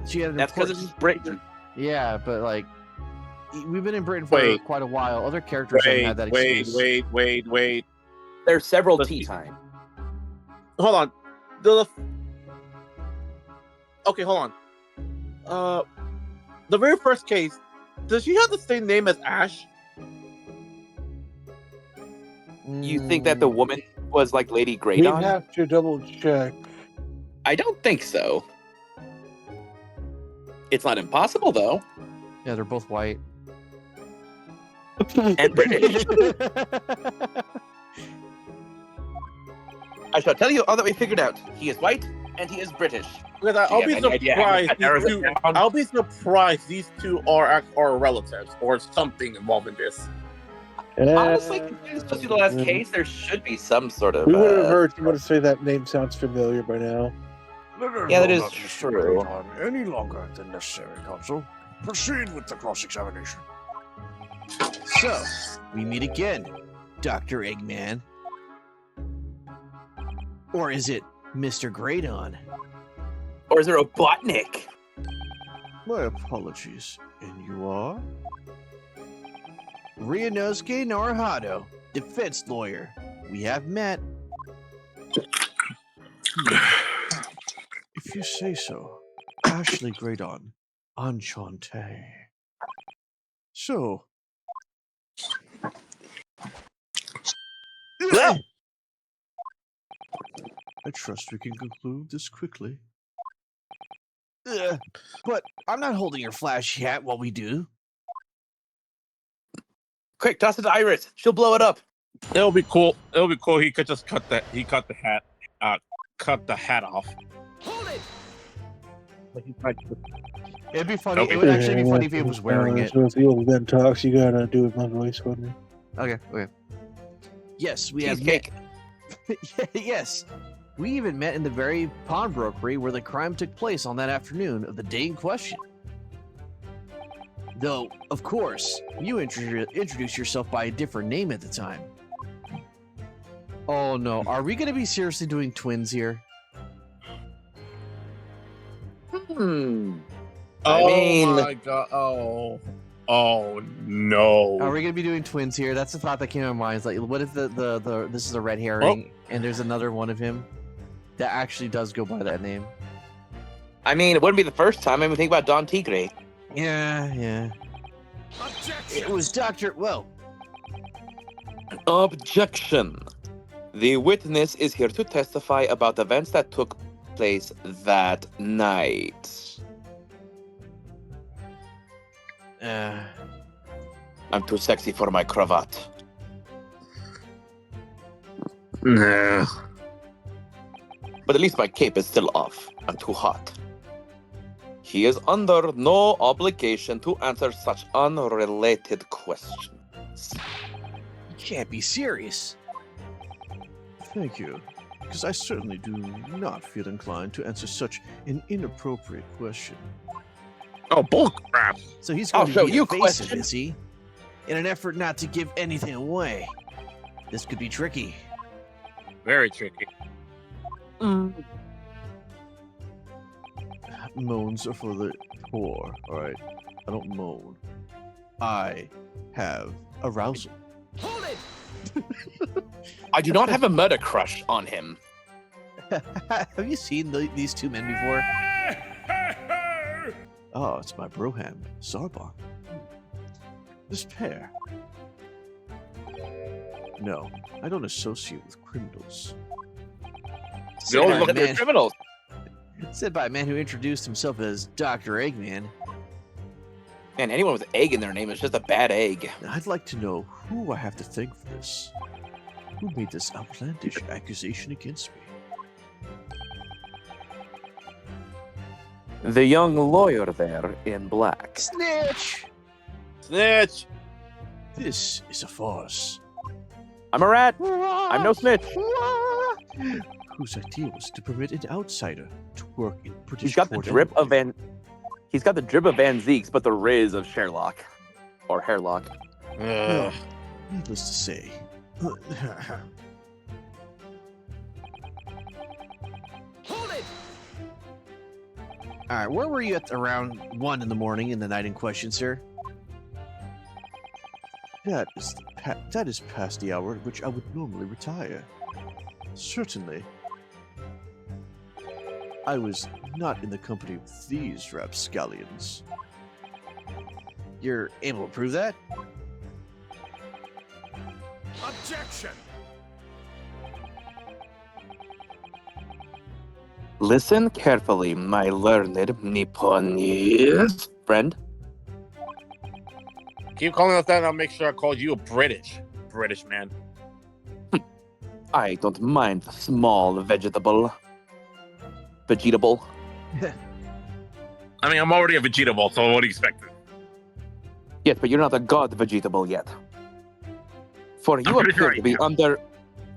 [SPEAKER 2] She had an
[SPEAKER 5] that's because
[SPEAKER 2] important...
[SPEAKER 5] it's Britain.
[SPEAKER 2] Yeah, but like, we've been in Britain for quite a while. Other characters haven't had that excuse.
[SPEAKER 1] Wait.
[SPEAKER 5] There's several
[SPEAKER 1] Let's
[SPEAKER 5] tea
[SPEAKER 1] see.
[SPEAKER 5] time.
[SPEAKER 1] Hold on. Okay, hold on. The very first case, does she have the same name as Ash?
[SPEAKER 5] You think that the woman was like Lady
[SPEAKER 4] We
[SPEAKER 5] Greydon?
[SPEAKER 4] have to double check.
[SPEAKER 5] I don't think so. It's not impossible, though.
[SPEAKER 2] Yeah, they're both white.
[SPEAKER 5] And British. I shall tell you all that we figured out. He is white, and he is British.
[SPEAKER 1] Because
[SPEAKER 5] Do
[SPEAKER 1] I'll
[SPEAKER 5] you
[SPEAKER 1] be
[SPEAKER 5] have any idea how
[SPEAKER 1] surprised.
[SPEAKER 5] that narrows it down?
[SPEAKER 1] I'll be surprised these two are relatives or something involved in this.
[SPEAKER 5] Honestly, especially the last case, there should be some sort of.
[SPEAKER 4] We would have heard someone say that name sounds familiar by now.
[SPEAKER 5] Yeah, that is
[SPEAKER 6] Not Mr.
[SPEAKER 5] true.
[SPEAKER 6] Greydon any longer than necessary, counsel. Proceed with the cross-examination.
[SPEAKER 2] So, we meet again, Dr. Eggman. Or is it Mr. Greydon?
[SPEAKER 5] Or is there a Robotnik?
[SPEAKER 6] My apologies. And you are?
[SPEAKER 2] Ryunosuke Naruhado, defense lawyer. We have met.
[SPEAKER 6] If you say so. Ashley Greydon. Enchanté. So... I trust we can conclude this quickly.
[SPEAKER 2] But I'm not holding your flash hat while we do.
[SPEAKER 5] Quick, toss it to Iris. She'll blow it up.
[SPEAKER 1] It'll be cool. He could just cut the hat off.
[SPEAKER 5] Hold it.
[SPEAKER 2] It'd be funny. It would actually be funny if he was wearing it.
[SPEAKER 4] So if the old man talks, you gotta do it with my voice for me.
[SPEAKER 2] Okay. Yes, we have
[SPEAKER 5] Cheesecake.
[SPEAKER 2] met. Yes. We even met in the very pawnbrokery where the crime took place on that afternoon of the day in question. Though, of course, you introduced yourself by a different name at the time. Oh no, are we going to be seriously doing twins here?
[SPEAKER 5] I mean,
[SPEAKER 1] my god! Oh no!
[SPEAKER 2] Are we going to be doing twins here? That's the thought that came to my mind. It's like, what if this is a red herring and there's another one of him that actually does go by that name?
[SPEAKER 5] I mean, it wouldn't be the first time. I mean, think about Don Tigre.
[SPEAKER 2] Yeah. It was Dr. Well,
[SPEAKER 5] Objection. The witness is here to testify about events that took place that night. I'm too sexy for my cravat.
[SPEAKER 1] Nah.
[SPEAKER 5] But at least my cape is still off. I'm too hot. He is under no obligation to answer such unrelated questions.
[SPEAKER 2] you can't be serious.
[SPEAKER 6] Thank you, because I certainly do not feel inclined to answer such an inappropriate question.
[SPEAKER 1] Oh, bullcrap.
[SPEAKER 2] So he's
[SPEAKER 5] I'll
[SPEAKER 2] going
[SPEAKER 5] show
[SPEAKER 2] to be
[SPEAKER 5] you
[SPEAKER 2] evasive,
[SPEAKER 5] question.
[SPEAKER 2] is he? In an effort not to give anything away. This could be tricky.
[SPEAKER 1] Very tricky.
[SPEAKER 6] Moans are for the poor, alright? I don't moan. I have arousal.
[SPEAKER 2] Hold it!
[SPEAKER 5] I do not have a murder crush on him.
[SPEAKER 2] Have you seen these two men before?
[SPEAKER 6] Oh, it's my broham, Zarbon. This pair. No, I don't associate with criminals.
[SPEAKER 1] We always
[SPEAKER 2] Said
[SPEAKER 1] look
[SPEAKER 2] by a
[SPEAKER 1] at
[SPEAKER 2] man-
[SPEAKER 5] Criminals.
[SPEAKER 2] Said by a man who introduced himself as Dr. Eggman.
[SPEAKER 5] Man, anyone with egg in their name is just a bad egg.
[SPEAKER 6] I'd like to know who I have to thank for this. Who made this outlandish accusation against me?
[SPEAKER 5] The young lawyer there in black.
[SPEAKER 2] Snitch!
[SPEAKER 1] Snitch.
[SPEAKER 6] This is a farce.
[SPEAKER 5] I'm a rat. I'm no snitch.
[SPEAKER 6] Whose idea was to permit an outsider to work in British
[SPEAKER 5] He's got the
[SPEAKER 6] court
[SPEAKER 5] drip of
[SPEAKER 6] anyway?
[SPEAKER 5] He's got the drip of Van Zeeks, but the riz of Sherlock. Or Hairlock.
[SPEAKER 1] Ugh.
[SPEAKER 6] Needless to say.
[SPEAKER 2] Hold it! Alright, where were you at around 1 in the morning in the night in question, sir?
[SPEAKER 6] That is past the hour at which I would normally retire. Certainly. I was not in the company of these rapscallions.
[SPEAKER 2] You're able to prove that?
[SPEAKER 4] Objection!
[SPEAKER 5] Listen carefully, my learned Nipponese friend.
[SPEAKER 1] Keep calling us that, and I'll make sure I call you a British man.
[SPEAKER 5] I don't mind the small vegetable. Vegetable.
[SPEAKER 1] I mean, I'm already a vegetable, so what do you expect?
[SPEAKER 5] Yes, but you're not a god vegetable yet. For you
[SPEAKER 1] I'm pretty sure
[SPEAKER 5] appear to be under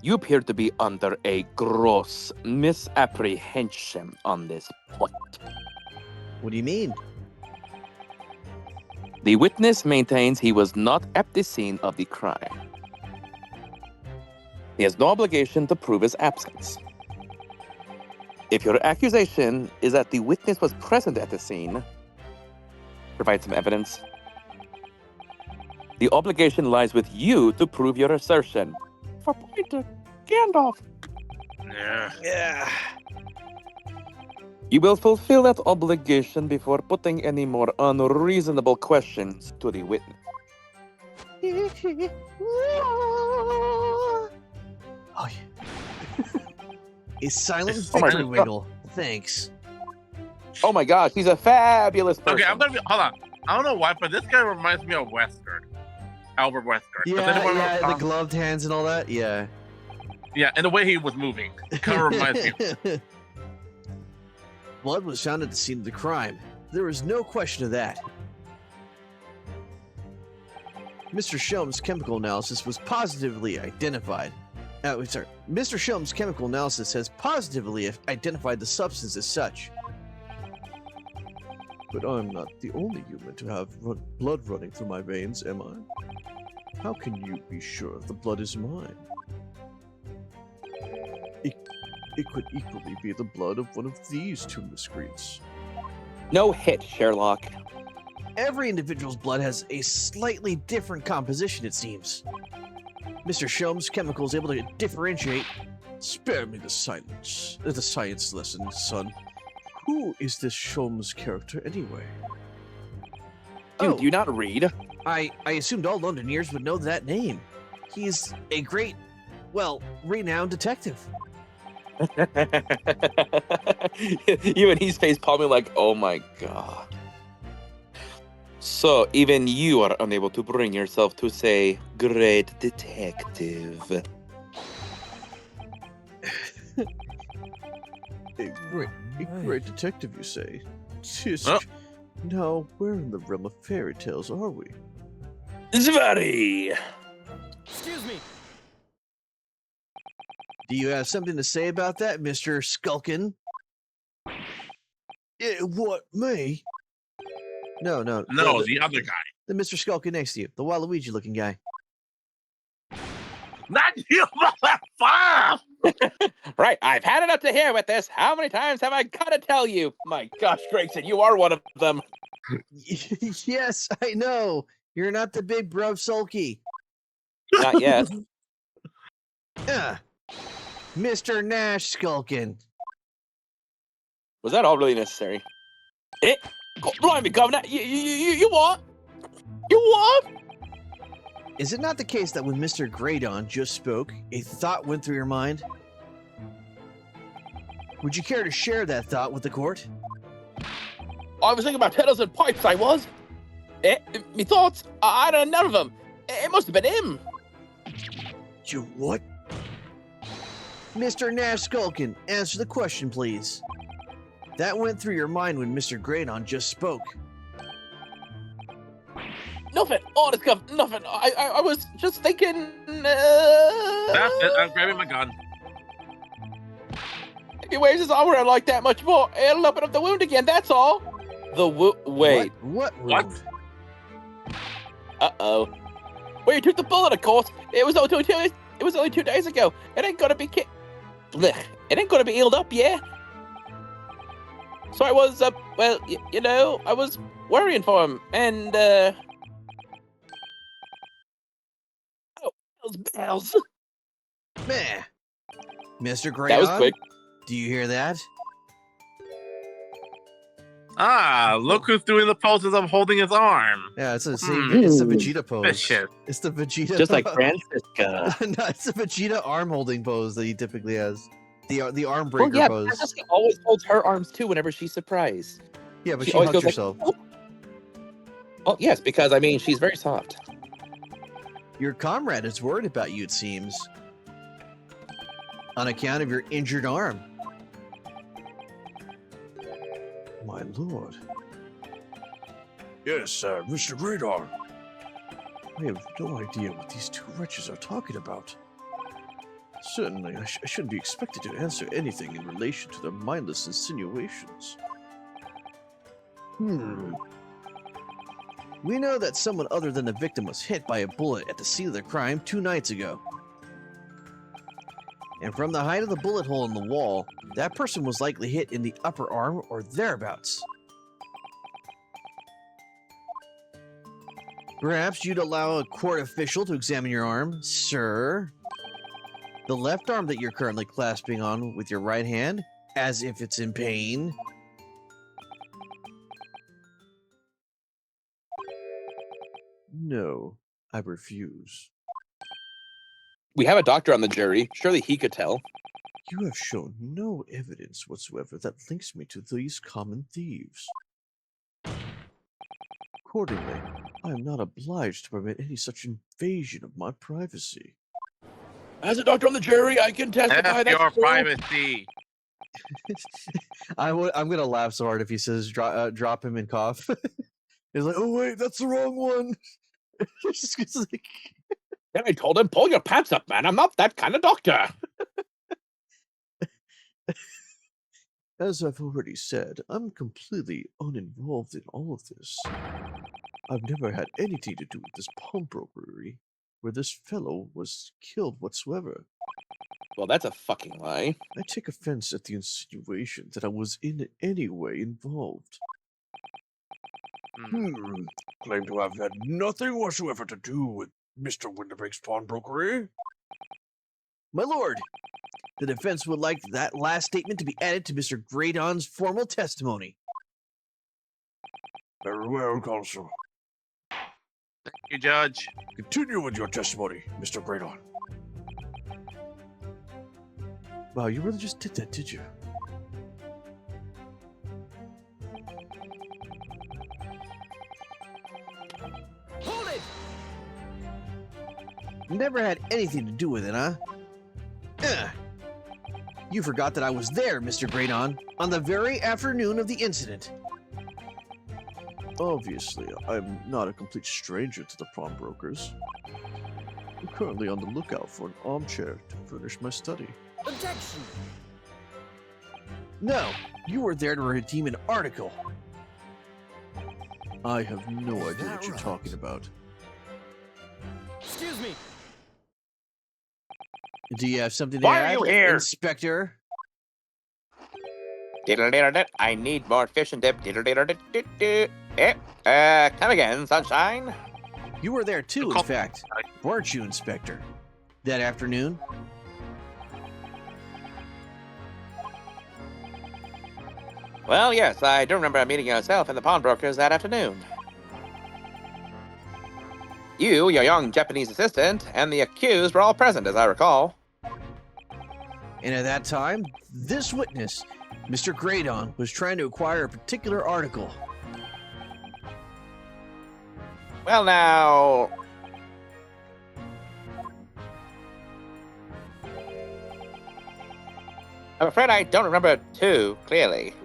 [SPEAKER 5] you appear to be under a gross misapprehension on this point.
[SPEAKER 2] What do you mean?
[SPEAKER 5] The witness maintains he was not at the scene of the crime. He has no obligation to prove his absence. If your accusation is that the witness was present at the scene, provide some evidence. The obligation lies with you to prove your assertion. For pointer, Gandalf.
[SPEAKER 2] Yeah.
[SPEAKER 5] You will fulfill that obligation before putting any more unreasonable questions to the witness.
[SPEAKER 2] Oh, yeah. A silent
[SPEAKER 1] Oh my
[SPEAKER 2] victory
[SPEAKER 1] God.
[SPEAKER 2] wiggle. Thanks.
[SPEAKER 5] Oh my gosh, he's a fabulous person.
[SPEAKER 1] Okay, I'm gonna be. Hold on. I don't know why, but this guy reminds me of Wesker. Albert Wesker. Does anyone remember-
[SPEAKER 2] the gloved hands and all that. Yeah.
[SPEAKER 1] Yeah, and the way he was moving kind of reminds me.
[SPEAKER 2] Blood was found at the scene of the crime. There is no question of that. Mr. Shelm's chemical analysis was positively identified. Mr. Shelm's chemical analysis has positively identified the substance as such.
[SPEAKER 6] But I'm not the only human to have blood running through my veins, am I? How can you be sure the blood is mine? It could equally be the blood of one of these two miscreants.
[SPEAKER 5] No hit, Sherlock.
[SPEAKER 2] Every individual's blood has a slightly different composition, it seems. Mr. Shelm's chemical is able to differentiate.
[SPEAKER 6] Spare me the science lesson, son. Who is this Sholmes character anyway?
[SPEAKER 5] Dude, do you not read?
[SPEAKER 6] I assumed all Londoners would know that name. He's a great, well, renowned detective.
[SPEAKER 5] Even he's face palming like, oh my god. So even you are unable to bring yourself to say great detective.
[SPEAKER 6] A great detective, you say? Tisk.
[SPEAKER 1] Huh?
[SPEAKER 6] Now, where in the realm of fairy tales are we?
[SPEAKER 5] Zvari!
[SPEAKER 6] Excuse me. Do you have something to say about that, Mr. Skulkin? What, me? No,
[SPEAKER 1] No, the other guy.
[SPEAKER 6] The Mr. Skulkin next to you, the Waluigi-looking guy.
[SPEAKER 1] Not you, motherfucker!
[SPEAKER 5] Right, I've had enough to hear with this. How many times have I gotta tell you? My gosh, Gregson, you are one of them.
[SPEAKER 6] Yes, I know. You're not the big bruv sulky.
[SPEAKER 5] Not yet.
[SPEAKER 6] Mr. Nash Skulkin.
[SPEAKER 5] Was that all really necessary? Blimey, Governor, you what? You what?
[SPEAKER 6] Is it not the case that when Mr. Graydon just spoke, a thought went through your mind? Would you care to share that thought with the court?
[SPEAKER 5] I was thinking about pedals and pipes, I was. Me thoughts? I don't know none of them. It must have been him.
[SPEAKER 6] You what? Mr. Nash Skulkin, answer the question, please. That went through your mind when Mr. Graydon just spoke.
[SPEAKER 5] Nothing. Honest, Gov, nothing. I was just thinking.
[SPEAKER 1] That's it. I'm grabbing my gun.
[SPEAKER 5] If he waves his arm around like that much more, it'll open up the wound again. That's all. Wait.
[SPEAKER 6] What?
[SPEAKER 1] What?
[SPEAKER 5] Uh-oh. Well, you took the bullet, of course. It was only 2 days ago. It ain't gonna be Blech. It ain't gonna be healed up, yeah? So I was, well, I was worrying for him, and, Oh, bells.
[SPEAKER 6] Meh. Mr. Graydon?
[SPEAKER 5] That was quick.
[SPEAKER 6] Do you hear that?
[SPEAKER 1] Ah, look who's doing the poses of holding his arm.
[SPEAKER 6] Yeah, it's the
[SPEAKER 1] Hmm.
[SPEAKER 6] it's the Vegeta pose.
[SPEAKER 1] Vicious.
[SPEAKER 6] It's the Vegeta
[SPEAKER 5] Just like Francisca.
[SPEAKER 6] No, it's the Vegeta arm holding pose that he typically has. The arm breaker
[SPEAKER 5] Well, yeah,
[SPEAKER 6] pose.
[SPEAKER 5] Francisca always holds her arms, too, whenever she's surprised.
[SPEAKER 6] Yeah, but
[SPEAKER 5] she
[SPEAKER 6] she
[SPEAKER 5] always
[SPEAKER 6] hugs
[SPEAKER 5] goes
[SPEAKER 6] herself.
[SPEAKER 5] like, oh, yes, because, she's very soft.
[SPEAKER 6] Your comrade is worried about you, it seems. On account of your injured arm. My lord.
[SPEAKER 4] Yes, Mr. Graydon.
[SPEAKER 6] I have no idea what these two wretches are talking about. Certainly, I shouldn't be expected to answer anything in relation to their mindless insinuations. We know that someone other than the victim was hit by a bullet at the scene of the crime 2 nights ago. And from the height of the bullet hole in the wall, that person was likely hit in the upper arm or thereabouts. Perhaps you'd allow a court official to examine your arm, sir. The left arm that you're currently clasping on with your right hand, as if it's in pain. No, I refuse.
[SPEAKER 5] We have a doctor on the jury. Surely he could tell.
[SPEAKER 6] You have shown no evidence whatsoever that links me to these common thieves. Accordingly, I am not obliged to permit any such invasion of my privacy.
[SPEAKER 5] As a doctor on the jury, I can testify
[SPEAKER 1] That's your privacy.
[SPEAKER 6] I'm gonna laugh so hard if he says drop him and cough. He's like, oh wait, that's the wrong one. It's like...
[SPEAKER 5] Then I told him, pull your pants up, man. I'm not that kind of doctor.
[SPEAKER 6] As I've already said, I'm completely uninvolved in all of this. I've never had anything to do with this pawnbrokery where this fellow was killed whatsoever.
[SPEAKER 5] Well, that's a fucking lie.
[SPEAKER 6] I take offense at the insinuation that I was in any way involved.
[SPEAKER 4] Claim to have had nothing whatsoever to do with Mr. Winterbrick's pawnbrokery.
[SPEAKER 6] My lord, The defense would like that last statement to be added to Mr. Graydon's formal testimony.
[SPEAKER 7] Very well, Counsel.
[SPEAKER 1] Thank you, Judge.
[SPEAKER 7] Continue with your testimony, Mr. Graydon.
[SPEAKER 6] Wow, you really just did that, did you?
[SPEAKER 5] Hold it!
[SPEAKER 6] Never had anything to do with it, huh? Ugh. You forgot that I was there, Mr. Graydon, on the very afternoon of the incident.
[SPEAKER 7] Obviously, I'm not a complete stranger to the pawnbrokers. I'm currently on the lookout for an armchair to furnish my study.
[SPEAKER 5] Objection!
[SPEAKER 6] No, you were there to redeem an article.
[SPEAKER 7] I have no idea
[SPEAKER 6] that
[SPEAKER 7] what you're
[SPEAKER 6] right?
[SPEAKER 7] talking about.
[SPEAKER 5] Excuse me.
[SPEAKER 6] Do you have something to
[SPEAKER 5] Why are
[SPEAKER 6] add,
[SPEAKER 5] you here?
[SPEAKER 6] Inspector?
[SPEAKER 5] I need more fish and dip. Come again, sunshine.
[SPEAKER 6] You were there too, in
[SPEAKER 1] Call-
[SPEAKER 6] fact. Weren't you, Inspector? That afternoon?
[SPEAKER 5] Well, yes, I do remember meeting yourself and the pawnbrokers that afternoon. You, your young Japanese assistant, and the accused were all present, as I recall.
[SPEAKER 6] And at that time, this witness, Mr. Graydon, was trying to acquire a particular article.
[SPEAKER 5] Well, now... I'm afraid I don't remember it too clearly.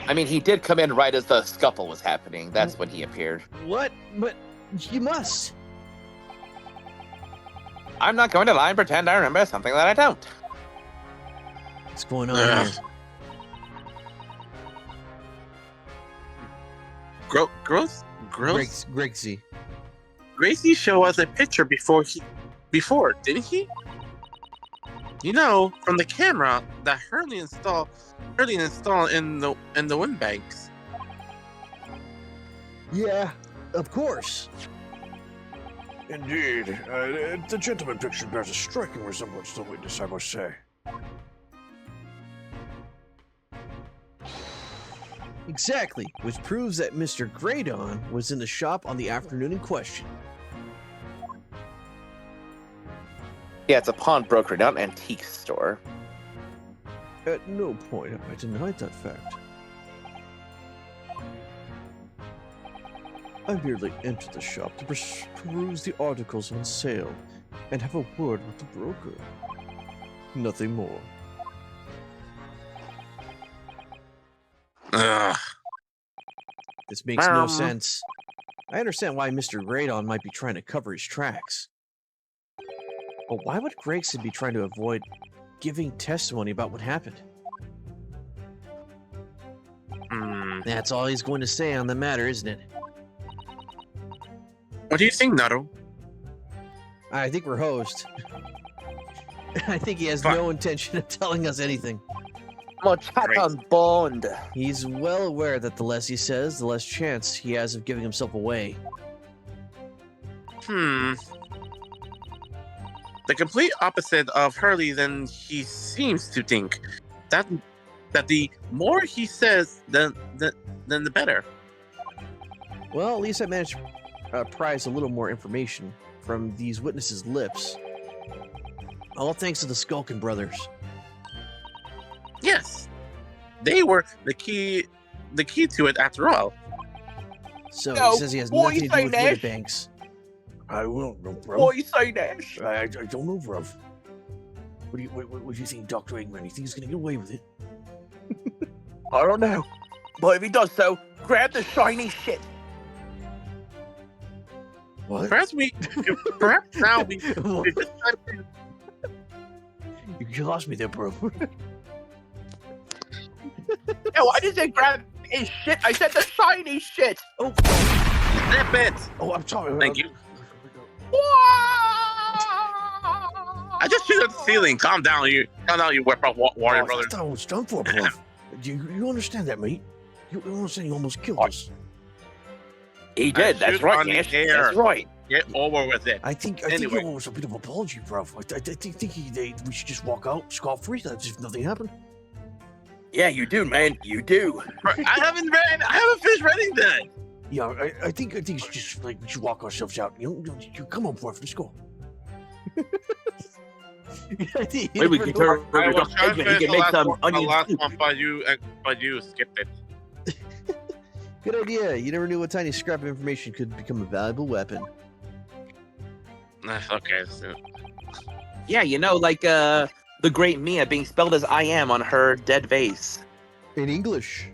[SPEAKER 5] I mean, he did come in right as the scuffle was happening. That's when he appeared.
[SPEAKER 6] What? But you must.
[SPEAKER 5] I'm not going to lie and pretend I remember something that I don't.
[SPEAKER 6] What's going on
[SPEAKER 1] Ugh.
[SPEAKER 6] here? Gregsy.
[SPEAKER 1] Gracie showed us a picture before, didn't he? You know, from the camera that Hurley installed in the windbanks.
[SPEAKER 6] Yeah, of course.
[SPEAKER 7] Indeed, the gentleman picture bears a striking resemblance to the witness, I must say.
[SPEAKER 6] Exactly, which proves that Mr. Graydon was in the shop on the afternoon in question.
[SPEAKER 5] Yeah, it's a pawnbroker, not an antique store.
[SPEAKER 7] At no point have I denied that fact. I merely entered the shop to peruse the articles on sale and have a word with the broker. Nothing more.
[SPEAKER 1] Ugh.
[SPEAKER 6] This makes no sense. I understand why Mr. Graydon might be trying to cover his tracks. But why would Gregson be trying to avoid giving testimony about what happened? That's all he's going to say on the matter, isn't it?
[SPEAKER 1] What do you think, Naru?
[SPEAKER 6] I think we're hosed. I think he has
[SPEAKER 1] Fine.
[SPEAKER 6] no intention of telling us anything.
[SPEAKER 5] Much hat on bond.
[SPEAKER 6] He's well aware that the less he says, the less chance he has of giving himself away.
[SPEAKER 1] The complete opposite of Hurley than he seems to think. That the more he says, then the better.
[SPEAKER 6] Well, at least I managed to prise a little more information from these witnesses' lips. All thanks to the Skulkin brothers.
[SPEAKER 1] Yes, they were the key to it after all.
[SPEAKER 6] So
[SPEAKER 5] No,
[SPEAKER 6] he says he has
[SPEAKER 5] what
[SPEAKER 6] nothing
[SPEAKER 5] you
[SPEAKER 6] to do
[SPEAKER 5] say,
[SPEAKER 6] with
[SPEAKER 5] Nash?
[SPEAKER 6] Witterbanks.
[SPEAKER 7] I won't, no, bro.
[SPEAKER 5] What you say, Nash?
[SPEAKER 7] I don't know, bruv. What do you think, Dr. Eggman? You think he's gonna get away with it?
[SPEAKER 5] I don't know. But if he does so, grab the shiny shit.
[SPEAKER 7] What?
[SPEAKER 1] Perhaps now we
[SPEAKER 6] You
[SPEAKER 1] just time to
[SPEAKER 6] lost me there, bro.
[SPEAKER 5] No, I didn't say grab his shit. I said the shiny shit.
[SPEAKER 6] Oh,
[SPEAKER 1] snap it.
[SPEAKER 7] Oh, I'm sorry.
[SPEAKER 1] Thank you. I just shoot at the ceiling. Calm down, you Warrior
[SPEAKER 7] Oh,
[SPEAKER 1] Brothers.
[SPEAKER 7] that's not what it's done for, bruv. You understand that, mate? You understand you almost killed us.
[SPEAKER 5] He did.
[SPEAKER 1] I
[SPEAKER 5] That's
[SPEAKER 1] shoot
[SPEAKER 5] right,
[SPEAKER 1] on the
[SPEAKER 5] Nash.
[SPEAKER 1] air.
[SPEAKER 5] That's right.
[SPEAKER 1] Get over with it.
[SPEAKER 6] I think
[SPEAKER 1] Anyway.
[SPEAKER 6] it was a bit of an apology, bruv. I think we should just walk out scot-free as if nothing happened.
[SPEAKER 5] Yeah, you do, man. You do.
[SPEAKER 1] I haven't finished reading that.
[SPEAKER 6] Yeah, I think it's just like we should walk ourselves out. Come on, bruv, let's go.
[SPEAKER 5] Maybe we can turn
[SPEAKER 1] I
[SPEAKER 5] over
[SPEAKER 1] was
[SPEAKER 5] to
[SPEAKER 1] trying to
[SPEAKER 5] He
[SPEAKER 1] finish
[SPEAKER 5] can
[SPEAKER 1] the
[SPEAKER 5] make
[SPEAKER 1] last,
[SPEAKER 5] some
[SPEAKER 1] one, the
[SPEAKER 5] onion
[SPEAKER 1] last
[SPEAKER 5] soup.
[SPEAKER 1] one, but you skipped it.
[SPEAKER 2] Good idea. You never knew what tiny scrap of information could become a valuable weapon.
[SPEAKER 1] Okay. So.
[SPEAKER 5] Yeah, like the great Mia being spelled as I am on her dead vase.
[SPEAKER 2] In English.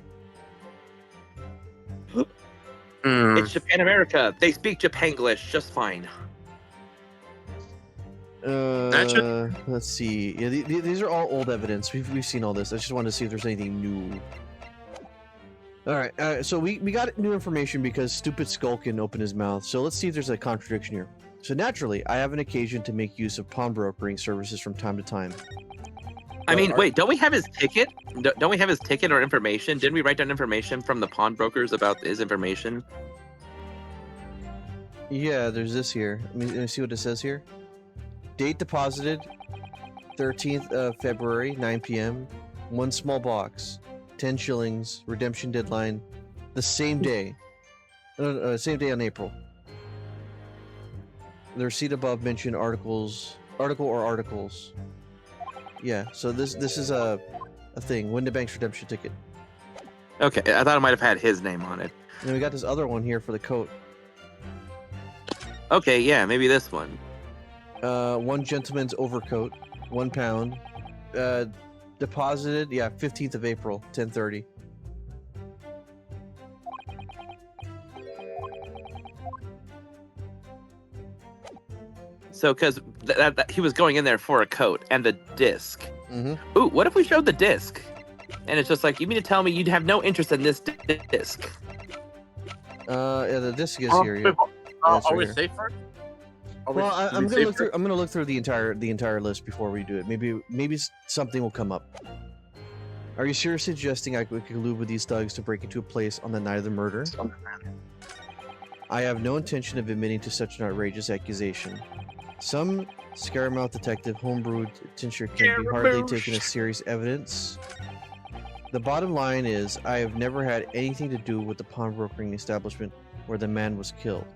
[SPEAKER 5] It's Japan America. They speak Japanglish just fine.
[SPEAKER 2] Let's see. Yeah, these are all old evidence. We've seen all this. I just wanted to see if there's anything new. All right. So we got new information because stupid Skulkin opened his mouth. So let's see if there's a contradiction here. So naturally, I have an occasion to make use of pawnbrokering services from time to time.
[SPEAKER 5] I mean, wait, don't we have his ticket? Don't we have his ticket or information? Didn't we write down information from the pawnbrokers about his information?
[SPEAKER 2] Yeah, there's this here. Let me see what it says here. Date deposited, 13th of February, 9 p.m. One small box, 10 shillings. Redemption deadline, the same day. Same day on April. The receipt above mentioned article or articles. Yeah, so this is a thing. Windibank's redemption ticket.
[SPEAKER 5] Okay, I thought it might have had his name on it.
[SPEAKER 2] And we got this other one here for the coat.
[SPEAKER 5] Okay, yeah, maybe this one.
[SPEAKER 2] One gentleman's overcoat, £1. Deposited, 15th of April, 10:30.
[SPEAKER 5] So, because he was going in there for a coat and the disc.
[SPEAKER 2] Mm-hmm.
[SPEAKER 5] Ooh, what if we showed the disc? And it's just like, you mean to tell me you'd have no interest in this disc?
[SPEAKER 2] Yeah, the disc is here. Yeah.
[SPEAKER 1] Are
[SPEAKER 2] right
[SPEAKER 1] we
[SPEAKER 2] here.
[SPEAKER 1] safe first?
[SPEAKER 2] Well, I'm gonna look through the entire list before we do it. Maybe something will come up. Are you seriously suggesting I could collude with these thugs to break into a place on the night of the murder? I have no intention of admitting to such an outrageous accusation. Some scaramouth detective homebrewed tincture can be hardly taken as serious evidence. The bottom line is, I have never had anything to do with the pawnbrokering establishment where the man was killed.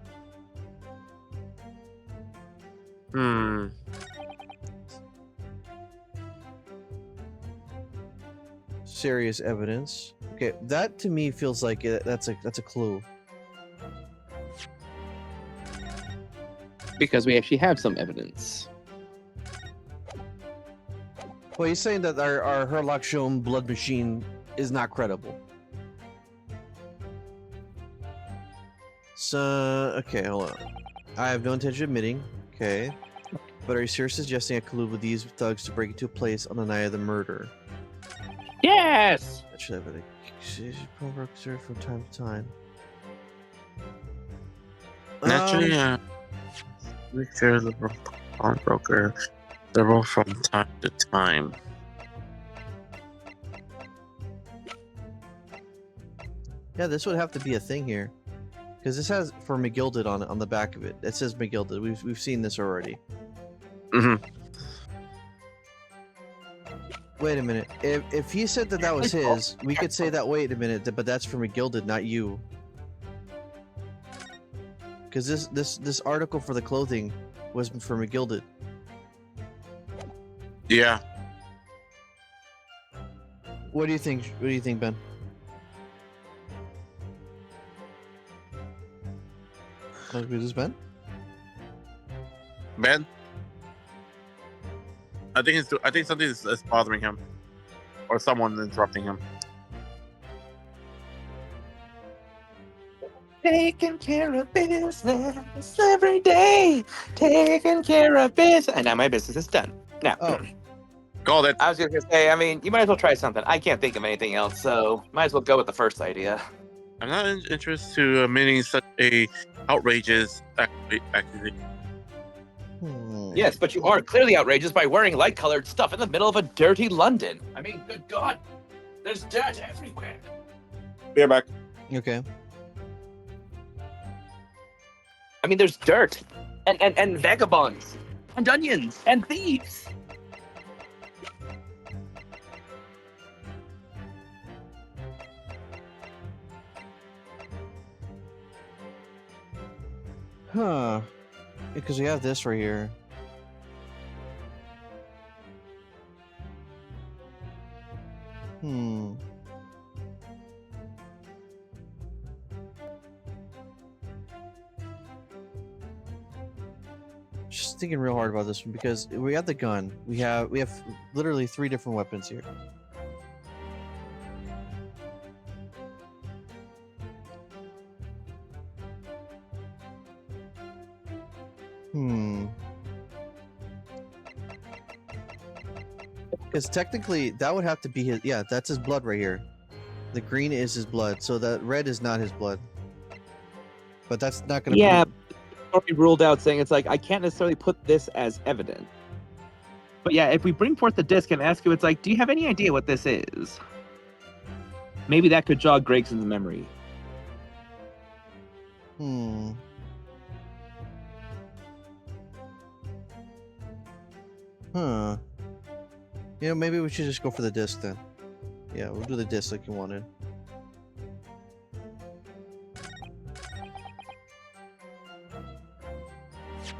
[SPEAKER 2] Serious evidence. Okay, that to me feels like that's a clue.
[SPEAKER 5] Because we actually have some evidence.
[SPEAKER 2] Well, he's saying that our Herlock Sholm blood machine is not credible. So, okay, hold on. I have no intention of admitting. Okay. But are you seriously suggesting I collude with these thugs to break into a place on the night of the murder?
[SPEAKER 5] Yes!
[SPEAKER 2] That should have been a from time to time.
[SPEAKER 1] Naturally, we share the pawnbroker several from time to time.
[SPEAKER 2] Yeah, this would have to be a thing here, because this has for McGilded on the back of it. It says McGilded. We've seen this already.
[SPEAKER 1] Mm-hmm.
[SPEAKER 2] Wait a minute. If he said that was his, we could say that. Wait a minute, but that's for McGilded, not you. Because this article for the clothing was for McGilded.
[SPEAKER 1] Yeah.
[SPEAKER 2] What do you think? What do you think, Ben? Is this Ben?
[SPEAKER 1] Ben? I think something is bothering him, or someone's interrupting him.
[SPEAKER 5] Taking care of business every day. Taking care of business. And now my business is done. Now,
[SPEAKER 1] Called it.
[SPEAKER 5] I was just going to say, I mean, you might as well try something. I can't think of anything else, so might as well go with the first idea.
[SPEAKER 1] I'm not interested to admitting such a outrageous accusation.
[SPEAKER 5] Yes, but you are clearly outrageous by wearing light-colored stuff in the middle of a dirty London. I mean, good God, there's dirt everywhere.
[SPEAKER 1] Be right back.
[SPEAKER 2] Okay.
[SPEAKER 5] I mean, there's dirt, and vagabonds, and onions, and thieves.
[SPEAKER 2] Huh. Because we have this right here. Hmm. Just thinking real hard about this one because we have the gun. We have literally 3 different weapons here. Hmm. Because technically, that would have to be his. Yeah, that's his blood right here. The green is his blood, so that red is not his blood. But that's not going to.
[SPEAKER 8] Yeah, already ruled out, saying it's like I can't necessarily put this as evident. But yeah, if we bring forth the disc and ask you, it's like, do you have any idea what this is? Maybe that could jog Gregson's memory.
[SPEAKER 2] Hmm. Huh. You know, maybe we should just go for the disc then. Yeah, we'll do the disc like you wanted.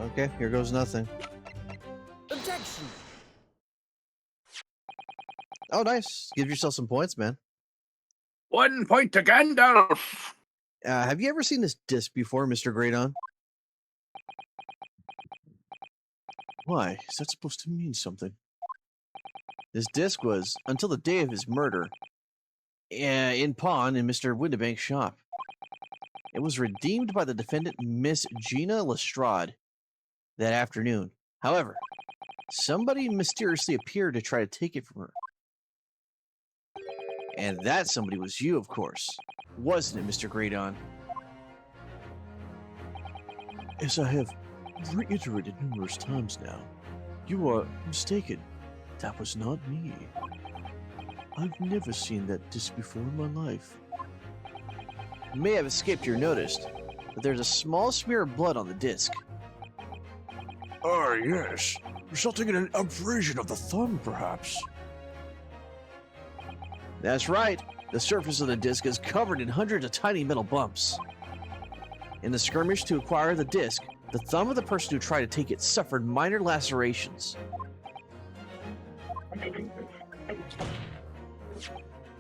[SPEAKER 2] Okay, here goes nothing.
[SPEAKER 9] Objection!
[SPEAKER 2] Oh, nice. Give yourself some points, man.
[SPEAKER 5] 1 point to Gandalf.
[SPEAKER 2] Have you ever seen this disc before, Mr. Greydon?
[SPEAKER 6] Why? Is that supposed to mean something?
[SPEAKER 2] This disc was, until the day of his murder, in pawn in Mr. Windibank's shop. It was redeemed by the defendant, Miss Gina Lestrade, that afternoon. However, somebody mysteriously appeared to try to take it from her. And that somebody was you, of course. Wasn't it, Mr. Greydon?
[SPEAKER 6] As I have reiterated numerous times now, you are mistaken. That was not me. I've never seen that disc before in my life.
[SPEAKER 2] It may have escaped your notice, but there's a small smear of blood on the disc.
[SPEAKER 6] Ah, yes. Resulting in an abrasion of the thumb, perhaps.
[SPEAKER 2] That's right. The surface of the disc is covered in hundreds of tiny metal bumps. In the skirmish to acquire the disc, the thumb of the person who tried to take it suffered minor lacerations.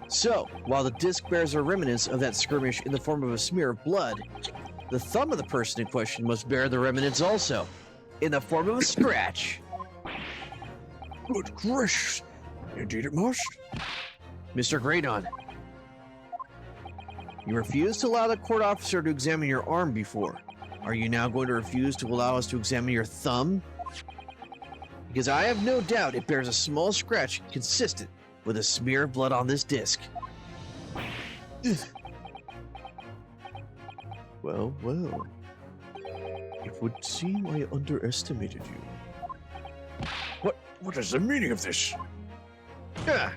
[SPEAKER 2] So, while the disc bears a remnants of that skirmish in the form of a smear of blood, the thumb of the person in question must bear the remnants also, in the form of a scratch.
[SPEAKER 6] Good gracious. Indeed it must.
[SPEAKER 2] Mr. Greydon, you refused to allow the court officer to examine your arm before. Are you now going to refuse to allow us to examine your thumb? Because I have no doubt it bears a small scratch consistent with a smear of blood on this disc.
[SPEAKER 6] Well, well. It would seem I underestimated you. What is the meaning of this?
[SPEAKER 2] Ah.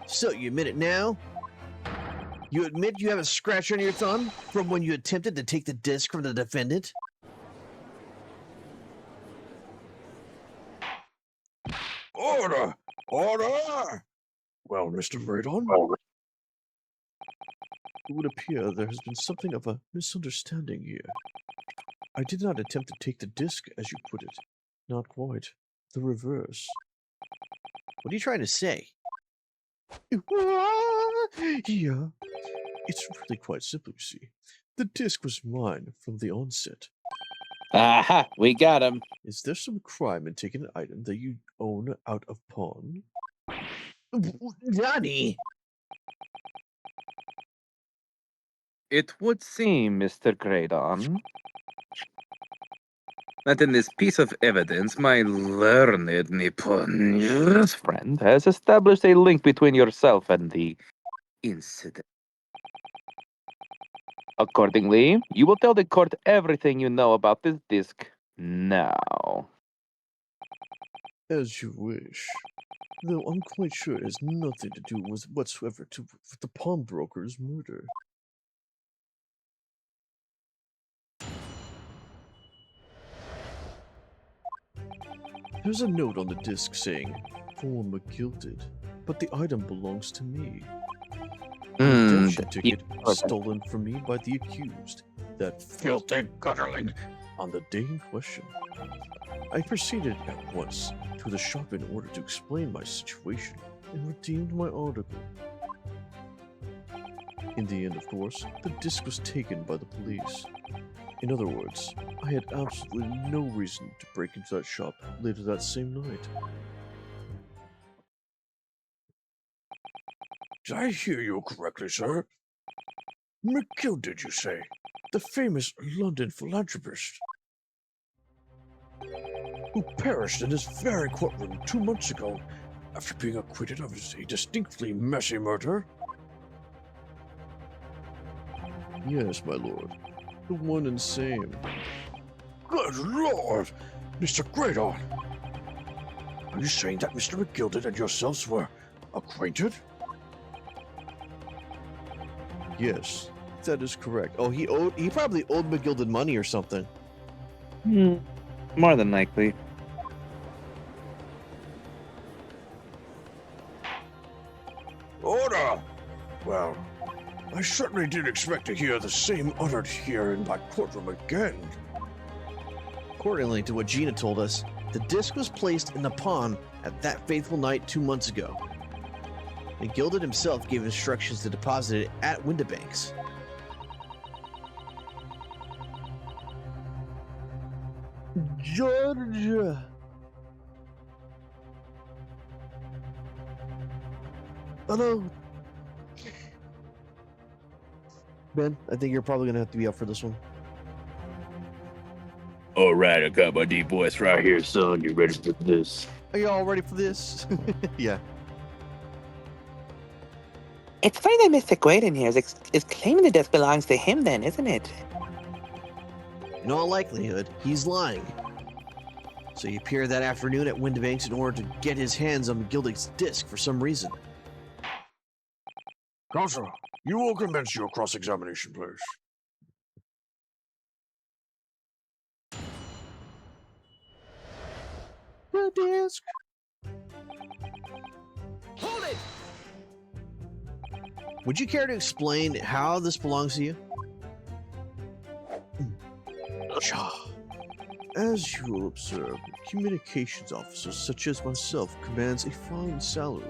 [SPEAKER 2] So you admit it now? You admit you have a scratch on your thumb from when you attempted to take the disc from the defendant?
[SPEAKER 6] Order! Order! Well, Mr. Radon, it would appear there has been something of a misunderstanding here. I did not attempt to take the disc, as you put it. Not quite. The reverse.
[SPEAKER 2] What are you trying to say?
[SPEAKER 6] Yeah. It's really quite simple, you see. The disc was mine from the onset.
[SPEAKER 8] Aha, we got him.
[SPEAKER 6] Is there some crime in taking an item that you own out of pawn?
[SPEAKER 2] Johnny!
[SPEAKER 8] It would seem, Mr. Greydon, that in this piece of evidence, my learned Nippon friend has established a link between yourself and the incident. Accordingly, you will tell the court everything you know about this disc now.
[SPEAKER 6] As you wish. Though I'm quite sure it has nothing to do with whatsoever with the pawnbroker's murder.
[SPEAKER 7] There's a note on the disc saying, "For McGilded," but the item belongs to me. The redemption ticket was stolen from me by the accused, that filthy gutterling, on the day in question. I proceeded at once to the shop in order to explain my situation and redeemed my article. In the end, of course, the disc was taken by the police. In other words, I had absolutely no reason to break into that shop later that same night. Did I hear you correctly, sir? McGilded, you say? The famous London philanthropist who perished in this very courtroom 2 months ago after being acquitted of a distinctly messy murder? Yes, my lord. The one and same. Good lord! Mr. Greydon! Are you saying that Mr. McGilded and yourselves were acquainted? Yes, that is correct.
[SPEAKER 2] Oh, he probably owed McGilded money or something.
[SPEAKER 8] More than likely.
[SPEAKER 7] Order! Well, I certainly didn't expect to hear the same uttered here in my courtroom again.
[SPEAKER 2] Accordingly to what Gina told us, the disc was placed in the pawn at that fateful night 2 months ago. McGilded himself gave instructions to deposit it at Windibanks.
[SPEAKER 6] Georgia.
[SPEAKER 2] Hello. Ben, I think you're probably gonna have to be up for this one.
[SPEAKER 10] All right, I got my deep voice right here, son. You ready for this?
[SPEAKER 2] Are you all ready for this? Yeah.
[SPEAKER 5] It's funny that Mr. Graydon here is claiming the disc belongs to him then, isn't it?
[SPEAKER 2] In all likelihood, he's lying. So he appeared that afternoon at Windibanks in order to get his hands on McGilded's disc for some reason.
[SPEAKER 7] Counselor, you will commence your cross-examination, please.
[SPEAKER 2] The disc.
[SPEAKER 9] Hold it!
[SPEAKER 2] Would you care to explain how this belongs to you?
[SPEAKER 7] As you will observe, communications officers such as myself commands a fine salary.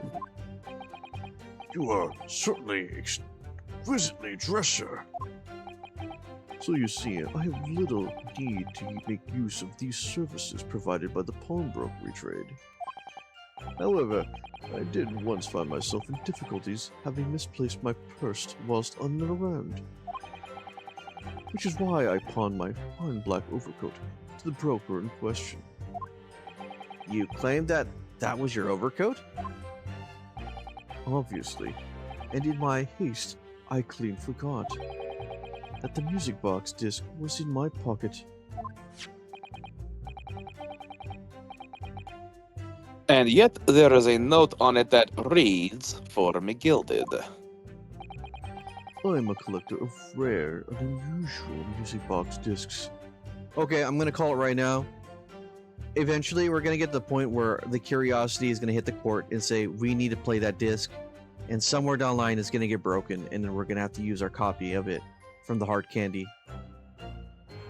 [SPEAKER 7] You are certainly exquisitely dressed, sir. So you see, I have little need to make use of these services provided by the pawnbrokery trade. However, I did once find myself in difficulties having misplaced my purse whilst on an errand. Which is why I pawned my fine black overcoat to the broker in question.
[SPEAKER 2] You claimed that was your overcoat?
[SPEAKER 7] Obviously, and in my haste, I clean forgot that the music box disc was in my pocket.
[SPEAKER 5] And yet there is a note on it that reads, "For McGilded."
[SPEAKER 7] I'm a collector of rare and unusual music box discs.
[SPEAKER 2] Okay, I'm gonna call it right now. Eventually, we're gonna get to the point where the curiosity is gonna hit the court and say, we need to play that disc. And somewhere down the line, it's gonna get broken, and then we're gonna have to use our copy of it from the hard candy.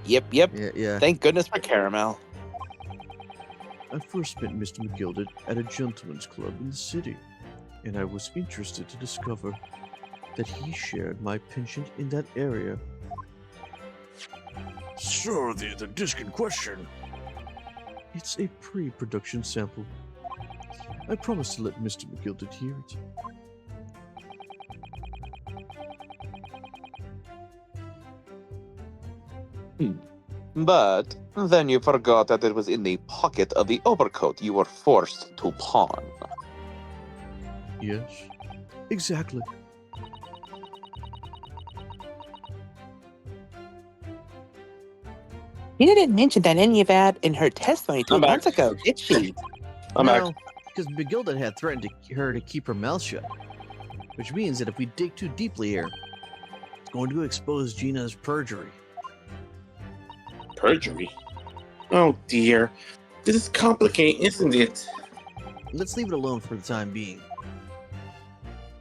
[SPEAKER 5] Yep.
[SPEAKER 2] Yeah.
[SPEAKER 5] Thank goodness for caramel.
[SPEAKER 7] I first met Mr. McGilded at a gentleman's club in the city, and I was interested to discover that he shared my penchant in that area. Sir, the disc in question. It's a pre-production sample. I promised to let Mr. McGilded hear it.
[SPEAKER 5] But then you forgot that it was in the pocket of the overcoat you were forced to pawn.
[SPEAKER 7] Yes, exactly.
[SPEAKER 5] Tina didn't mention that any of that in her testimony 2 months ago, did she?
[SPEAKER 2] No, because McGilded had threatened her to keep her mouth shut. Which means that if we dig too deeply here, it's going to expose Gina's perjury.
[SPEAKER 1] Perjury? Oh dear. This is complicated, isn't it?
[SPEAKER 6] Let's leave it alone for the time being.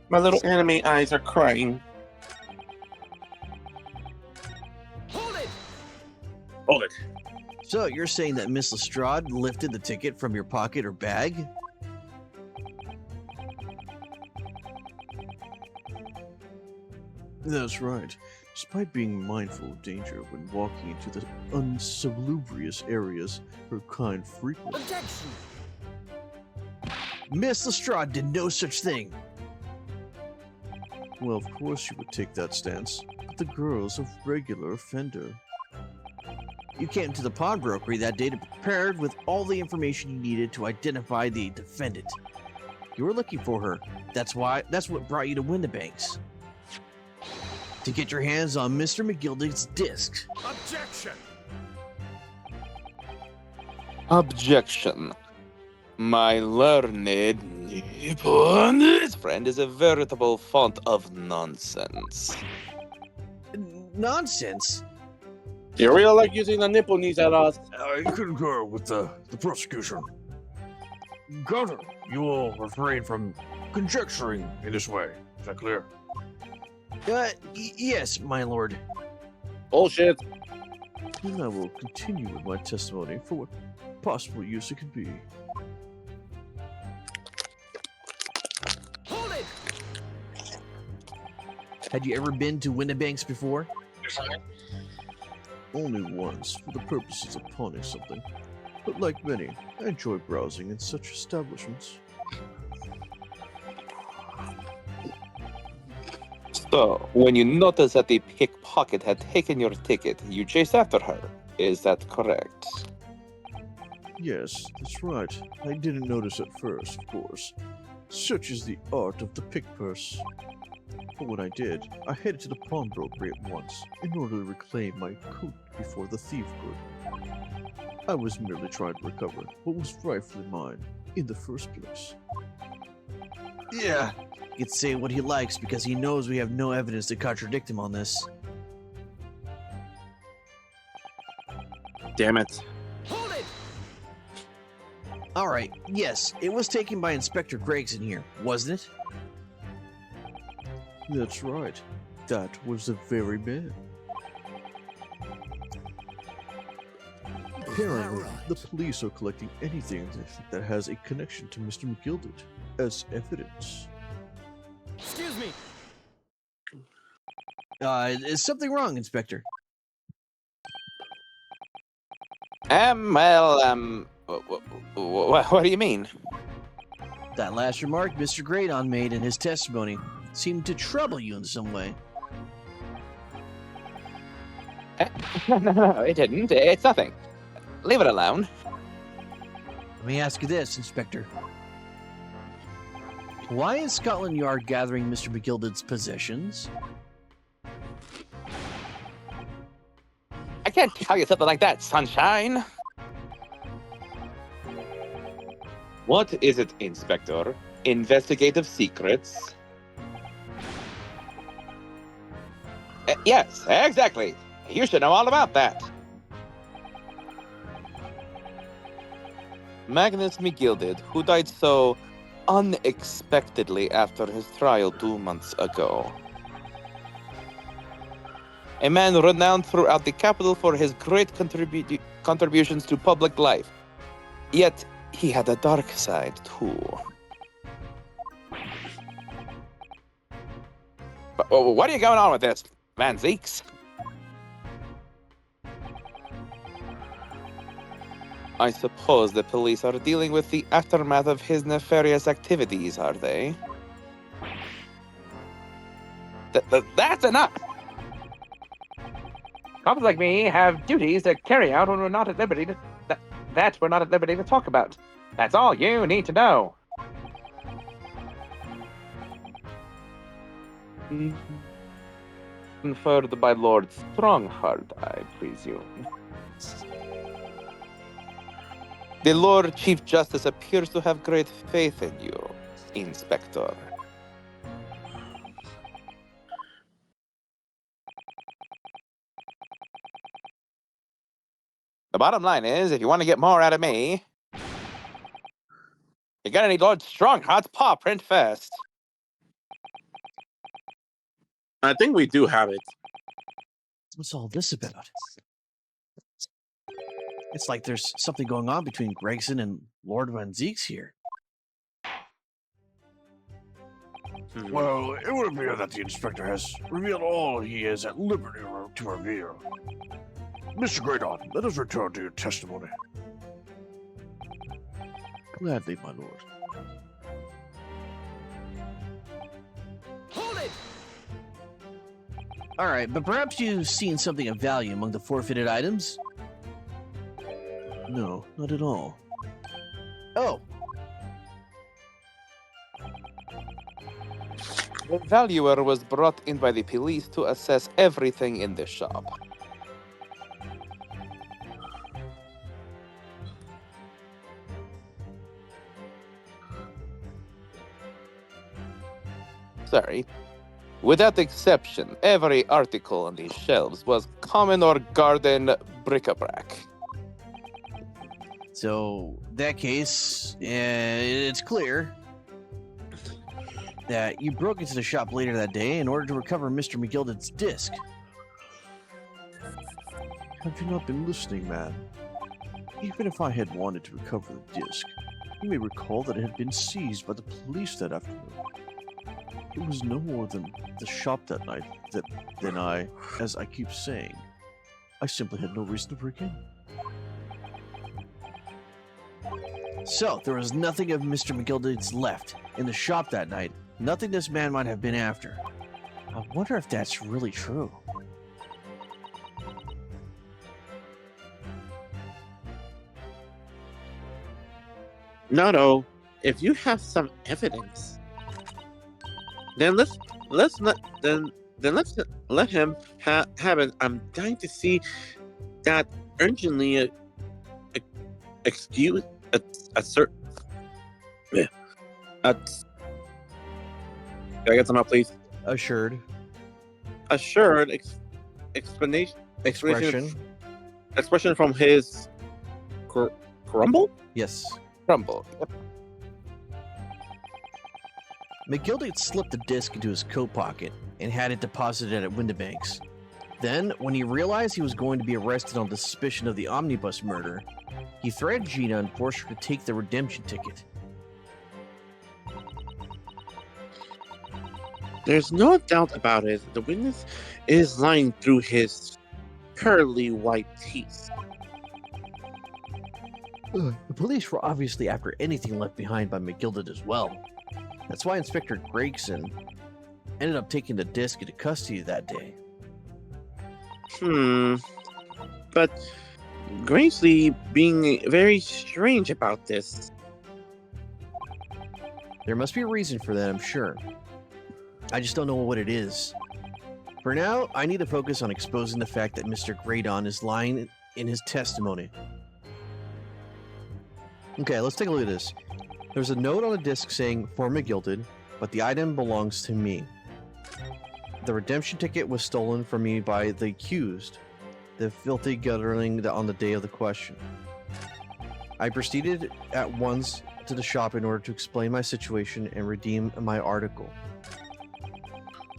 [SPEAKER 1] My little anime eyes are crying.
[SPEAKER 9] Hold it!
[SPEAKER 1] Hold it.
[SPEAKER 6] So you're saying that Miss Lestrade lifted the ticket from your pocket or bag?
[SPEAKER 7] That's right. Despite being mindful of danger when walking into the unsalubrious areas her kind frequent.
[SPEAKER 9] Objection!
[SPEAKER 6] Miss Lestrade did no such thing.
[SPEAKER 7] Well, of course you would take that stance, but the girl's a regular offender.
[SPEAKER 6] You came to the pawnbrokery that day prepared with all the information you needed to identify the defendant. You were looking for her. That's what brought you to Windibanks. To get your hands on Mr. McGilded's disc.
[SPEAKER 9] Objection!
[SPEAKER 5] Objection. My learned Nippon friend is a veritable font of nonsense.
[SPEAKER 6] Nonsense?
[SPEAKER 1] You really like using the Nipponese at us.
[SPEAKER 7] I concur with the prosecution. Gunner, you will refrain from conjecturing in this way. Is that clear?
[SPEAKER 6] Yes, my lord.
[SPEAKER 1] Bullshit.
[SPEAKER 7] Then I will continue with my testimony for what possible use it could be.
[SPEAKER 9] Hold it!
[SPEAKER 6] Had you ever been to Windibanks before?
[SPEAKER 7] Only once, for the purposes of pawning something. But like many, I enjoy browsing in such establishments.
[SPEAKER 5] So, when you noticed that the pickpocket had taken your ticket, you chased after her. Is that correct?
[SPEAKER 7] Yes, that's right. I didn't notice at first, of course. Such is the art of the pick purse. But when I did, I headed to the pawnbrokery at once, in order to reclaim my coat before the thief could. I was merely trying to recover what was rightfully mine in the first place.
[SPEAKER 6] Yeah. He can say what he likes because he knows we have no evidence to contradict him on this.
[SPEAKER 1] Damn it.
[SPEAKER 9] Hold it!
[SPEAKER 6] Alright, yes, it was taken by Inspector Gregson here, wasn't it?
[SPEAKER 7] That's right. That was the very man. Apparently, the police are collecting anything that has a connection to Mr. McGilded as evidence.
[SPEAKER 9] Excuse me!
[SPEAKER 6] Is something wrong, Inspector?
[SPEAKER 5] What do you mean?
[SPEAKER 6] That last remark Mr. Graydon made in his testimony seemed to trouble you in some way.
[SPEAKER 5] No, it didn't. It's nothing. Leave it alone.
[SPEAKER 6] Let me ask you this, Inspector. Why is Scotland Yard gathering Mr. McGilded's possessions?
[SPEAKER 5] I can't tell you something like that, sunshine. What is it, Inspector? Investigative secrets? Yes, exactly. You should know all about that. Magnus McGilded, who died so unexpectedly after his trial 2 months ago. A man renowned throughout the capital for his great contributions to public life. Yet, he had a dark side, too. But, what are you going on with this, Van Zeeks? I suppose the police are dealing with the aftermath of his nefarious activities, are they? That's enough! Cops like me have duties to carry out when we're not at liberty to... that we're not at liberty to talk about. That's all you need to know. Conferred by Lord Strongheart, I presume. The Lord Chief Justice appears to have great faith in you, Inspector. The bottom line is, if you want to get more out of me, You got any Lord Strong Hot Paw print fast?
[SPEAKER 1] I think we do have it.
[SPEAKER 6] What's all this about? It's like there's something going on between Gregson and Lord Van Zeeks here.
[SPEAKER 7] Well, it would appear that the inspector has revealed all he is at liberty to reveal. Mr. Graydon, let us return to your testimony.
[SPEAKER 6] Gladly, my lord.
[SPEAKER 9] Hold it!
[SPEAKER 6] All right, but perhaps you've seen something of value among the forfeited items?
[SPEAKER 7] No, not at all.
[SPEAKER 6] Oh,
[SPEAKER 5] The valuer was brought in by the police to assess everything in the shop. Sorry. Without exception, every article on these shelves was common or garden bric-a-brac.
[SPEAKER 6] so that case, it's clear that you broke into the shop later that day in order to recover Mr. McGilded's disc.
[SPEAKER 7] Have you not been listening, man? Even if I had wanted to recover the disc, you may recall that it had been seized by the police that afternoon. It was no more than the shop that night than I, as I keep saying, I simply had no reason to break in.
[SPEAKER 6] So there was nothing of Mr. McGilded's left in the shop that night. Nothing this man might have been after. I wonder if that's really true.
[SPEAKER 1] No. If you have some evidence, then let's let him have it. I'm dying to see that urgently. Excuse a certain. Yeah. Can I get some help, please?
[SPEAKER 2] Assured.
[SPEAKER 1] Assured explanation expression from his crumble.
[SPEAKER 2] Yes.
[SPEAKER 5] Crumble. Yep.
[SPEAKER 6] McGilded slipped the disc into his coat pocket and had it deposited at Windibanks. Then, when he realized he was going to be arrested on the suspicion of the omnibus murder, he threatened Gina and forced her to take the redemption ticket.
[SPEAKER 1] There's no doubt about it. The witness is lying through his pearly white teeth.
[SPEAKER 6] The police were obviously after anything left behind by McGilded as well. That's why Inspector Gregson ended up taking the disc into custody that day.
[SPEAKER 1] But Gracie being very strange about this.
[SPEAKER 6] There must be a reason for that, I'm sure. I just don't know what it is. For now, I need to focus on exposing the fact that Mr. Graydon is lying in his testimony. Okay, let's take a look at this. There's a note on the disc saying, "For McGilded," but the item belongs to me. The redemption ticket was stolen from me by the accused, the filthy gutterling on the day of the question. I proceeded at once to the shop in order to explain my situation and redeem my article.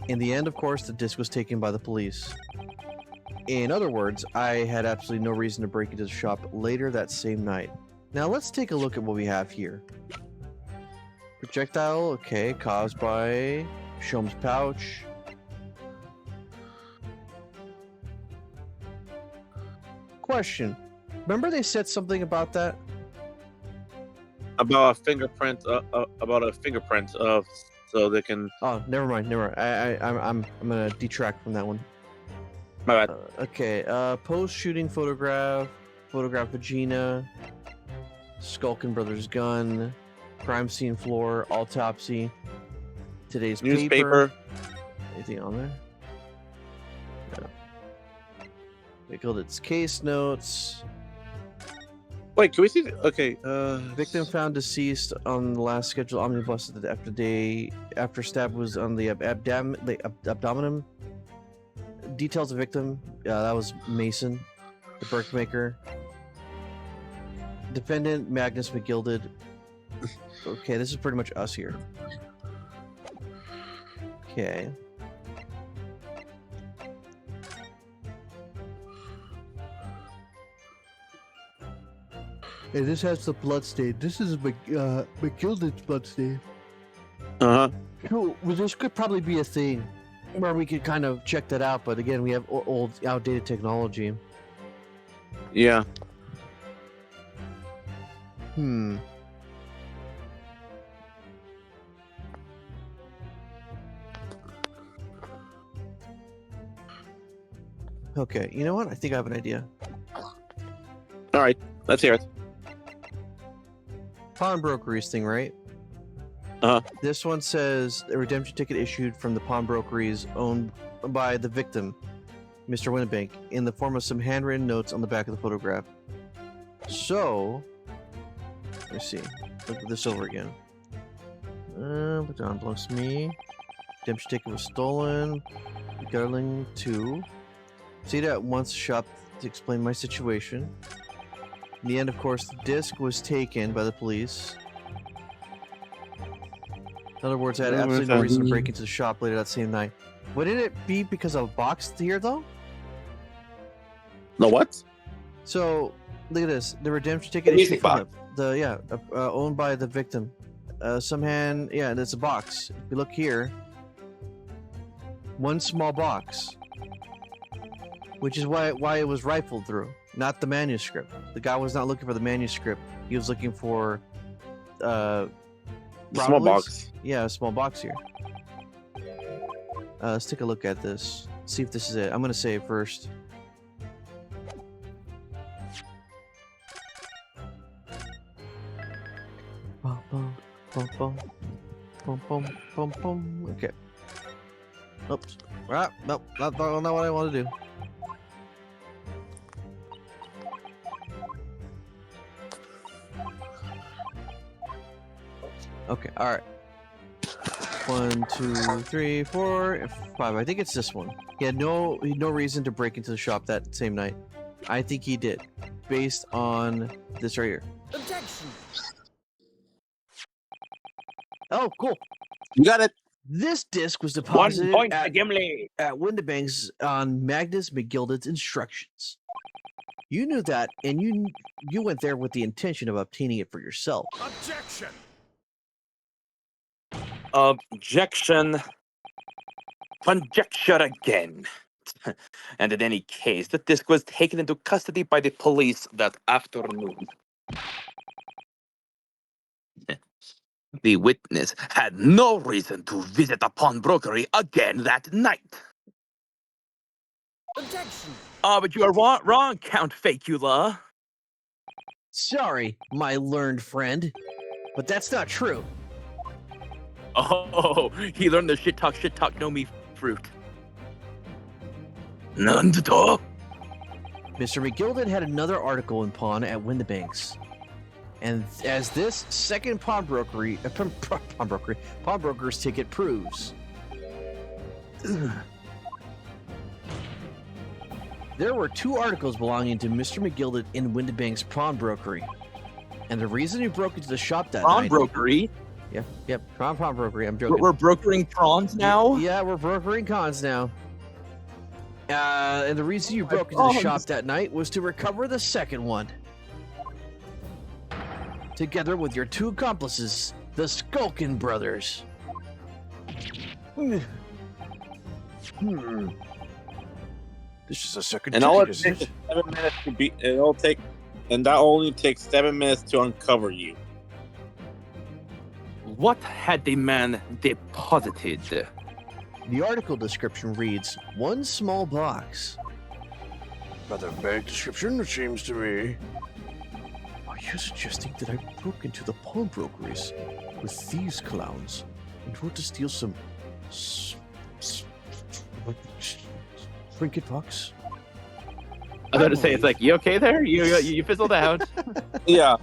[SPEAKER 6] In the end, of course, the disc was taken by the police. In other words, I had absolutely no reason to break into the shop later that same night. Now let's take a look at what we have here. Projectile, okay, caused by Shom's pouch. Question. Remember they said something about that?
[SPEAKER 1] About a fingerprint of so they can.
[SPEAKER 6] Oh, never mind. I'm gonna detract from that one.
[SPEAKER 1] My bad.
[SPEAKER 6] Okay, post-shooting photograph of Gina, Skulkin Brothers gun, crime scene floor, autopsy, today's
[SPEAKER 1] Newspaper.
[SPEAKER 6] Anything on there? No. They called its case notes.
[SPEAKER 1] Wait, can we see? Okay.
[SPEAKER 6] Victim found deceased on the last scheduled omnibus after stab was on the abdomen. Details of victim. That was Mason, the brickmaker. Defendant Magnus McGilded.
[SPEAKER 2] Okay, this is pretty much us here. Okay.
[SPEAKER 6] And this has the blood stain. This is McGilden's blood stain.
[SPEAKER 1] Uh huh.
[SPEAKER 2] Cool. Well, this could probably be a thing where we could kind of check that out, but again, we have old, outdated technology.
[SPEAKER 1] Yeah.
[SPEAKER 2] Hmm. Okay, you know what? I think I have an idea.
[SPEAKER 1] All right. Let's hear it.
[SPEAKER 2] Pawnbrokeries thing, right?
[SPEAKER 1] Uh-huh.
[SPEAKER 2] This one says a redemption ticket issued from the pawnbrokeries owned by the victim, Mr. Winnebank, in the form of some handwritten notes on the back of the photograph. So, let's see. Look at this over again. The Don belongs to me. Redemption ticket was stolen. Garling 2. See that once shop to explain my situation. In the end, of course, the disc was taken by the police. In other words, I had absolutely no reason to break into the shop later that same night. Wouldn't it be because of a box here, though?
[SPEAKER 1] No what?
[SPEAKER 2] So, look at this. The redemption ticket
[SPEAKER 1] music
[SPEAKER 2] issued from owned by the victim. Yeah, there's a box. If you look here, one small box. Which is why it was rifled through, not the manuscript. The guy was not looking for the manuscript. He was looking for
[SPEAKER 1] Small box.
[SPEAKER 2] Yeah, a small box here. Let's take a look at this. See if this is it. I'm gonna say it first. Bum, bum, bum, bum. Bum, bum, bum, bum. Okay. Oops. Ah, nope. Not what I want to do. Okay, alright. 1, 2, 3, 4, 5. I think it's this one. He had no reason to break into the shop that same night. I think he did, based on this right here.
[SPEAKER 9] Objection!
[SPEAKER 2] Oh, cool.
[SPEAKER 1] You got it.
[SPEAKER 2] This disc was
[SPEAKER 5] 1
[SPEAKER 2] deposited
[SPEAKER 5] point to
[SPEAKER 2] at
[SPEAKER 5] Gimli.
[SPEAKER 2] Winnebank's on Magnus McGilden's instructions. You knew that, and you went there with the intention of obtaining it for yourself.
[SPEAKER 9] Objection!
[SPEAKER 5] Objection. Conjecture again. And in any case, the disc was taken into custody by the police that afternoon. The witness had no reason to visit a pawnbrokery again that night.
[SPEAKER 9] Objection!
[SPEAKER 5] But you are wrong, Count Facula.
[SPEAKER 2] Sorry, my learned friend, but that's not true.
[SPEAKER 5] Oh, he learned the shit talk, no me fruit. Nando?
[SPEAKER 2] Mr. McGilden had another article in pawn at Winnebank's. And as this second pawnbroker's ticket proves, there were 2 articles belonging to Mr. McGilden in Winnebank's pawnbrokery. And the reason he broke into the shop that night...
[SPEAKER 5] Pawnbrokery?
[SPEAKER 2] Yep, pawnbrokery, I'm joking.
[SPEAKER 5] We're brokering prawns now?
[SPEAKER 2] Yeah, we're brokering cons now. And the reason you broke into the shop that night was to recover the second one. Together with your 2 accomplices, the Skulkin brothers.
[SPEAKER 6] This is a second
[SPEAKER 1] And all
[SPEAKER 6] ticket,
[SPEAKER 1] it
[SPEAKER 6] isn't
[SPEAKER 1] takes
[SPEAKER 6] it?
[SPEAKER 1] is 7 minutes to be. And that only takes 7 minutes to uncover you.
[SPEAKER 5] What had the man deposited?
[SPEAKER 2] The article description reads, 1 small box.
[SPEAKER 6] Rather vague description, it seems to me.
[SPEAKER 2] Are you suggesting that I broke into the pawnbrokeries with these clowns in order to steal some trinket box?
[SPEAKER 8] I was about to say, it's like, you okay there? You fizzled out.
[SPEAKER 1] Yeah.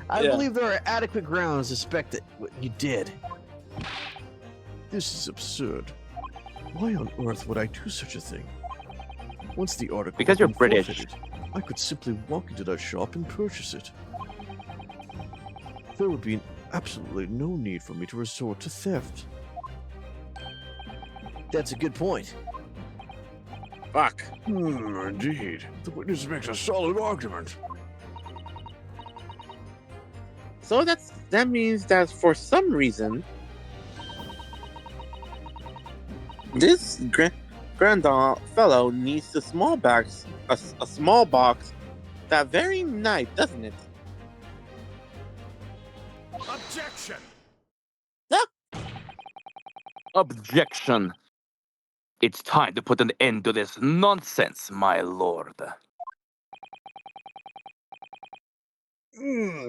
[SPEAKER 2] I
[SPEAKER 1] Yeah.
[SPEAKER 2] believe there are adequate grounds to suspect that what you did.
[SPEAKER 6] This is absurd. Why on earth would I do such a thing? Once the article
[SPEAKER 5] Because
[SPEAKER 6] had
[SPEAKER 5] you're
[SPEAKER 6] been
[SPEAKER 5] British.
[SPEAKER 6] forfeited, I could simply walk into that shop and purchase it. There would be an
[SPEAKER 7] absolutely no need for me to resort to theft.
[SPEAKER 6] That's a good point.
[SPEAKER 1] Fuck.
[SPEAKER 7] Indeed. The witness makes a solid argument.
[SPEAKER 1] So that means that for some reason, this grand fellow needs a small box, a small box that very night, doesn't it?
[SPEAKER 9] Objection!
[SPEAKER 5] Objection. It's time to put an end to this nonsense, my lord.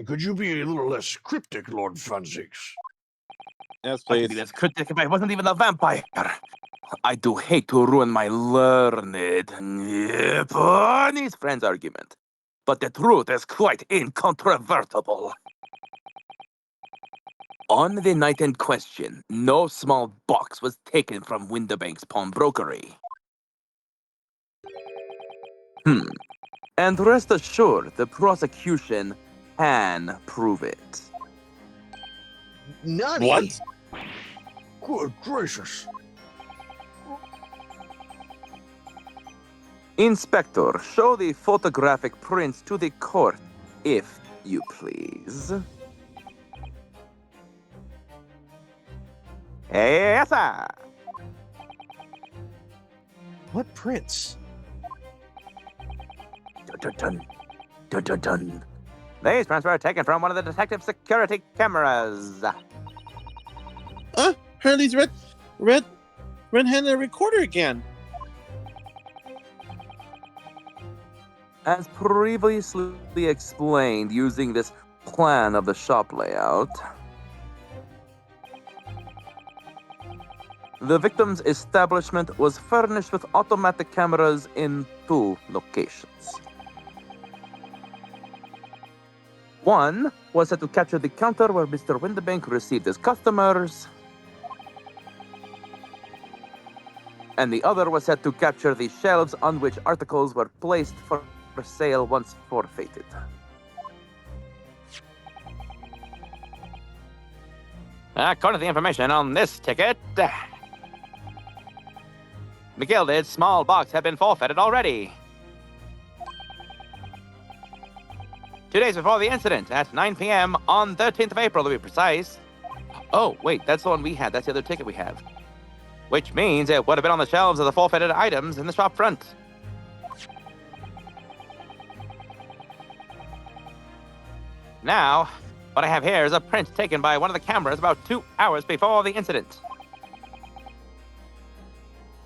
[SPEAKER 7] Could you be a little less cryptic, Lord Franzix?
[SPEAKER 1] Yes,
[SPEAKER 5] I could
[SPEAKER 1] please.
[SPEAKER 5] be less cryptic if I wasn't even a vampire. I do hate to ruin my learned Japanese friend's argument, but the truth is quite incontrovertible. On the night in question, no small box was taken from Winterbank's pawnbrokery. And rest assured, the prosecution can prove it.
[SPEAKER 6] Nani?
[SPEAKER 1] What?
[SPEAKER 7] Good gracious.
[SPEAKER 5] Inspector, show the photographic prints to the court, if you please. Yes, sir.
[SPEAKER 6] What prints?
[SPEAKER 5] Dun, dun, dun, dun. These prints were taken from one of the detective security cameras.
[SPEAKER 1] Hurley's red-handed recorder again.
[SPEAKER 5] As previously explained, using this plan of the shop layout, the victim's establishment was furnished with automatic cameras in 2 locations. One was set to capture the counter where Mr. Winterbank received his customers, and the other was set to capture the shelves on which articles were placed for sale once forfeited. According to the information on this ticket, the gilded small box had been forfeited already. 2 days before the incident, at 9 p.m. on 13th of April to be precise. Oh, wait, that's the one we had. That's the other ticket we have. Which means it would have been on the shelves of the forfeited items in the shop front. Now, what I have here is a print taken by one of the cameras about 2 hours before the incident.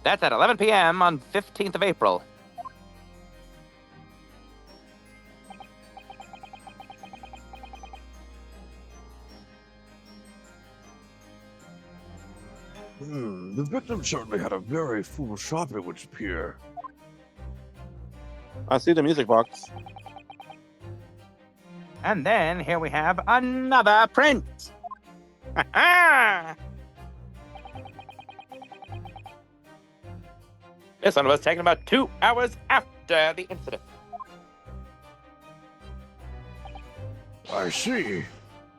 [SPEAKER 5] That's at 11 p.m. on 15th of April.
[SPEAKER 7] The victim certainly had a very full shop, it would appear.
[SPEAKER 1] I see the music box.
[SPEAKER 5] And then here we have another print. This one was taken about 2 hours after the incident.
[SPEAKER 7] I see.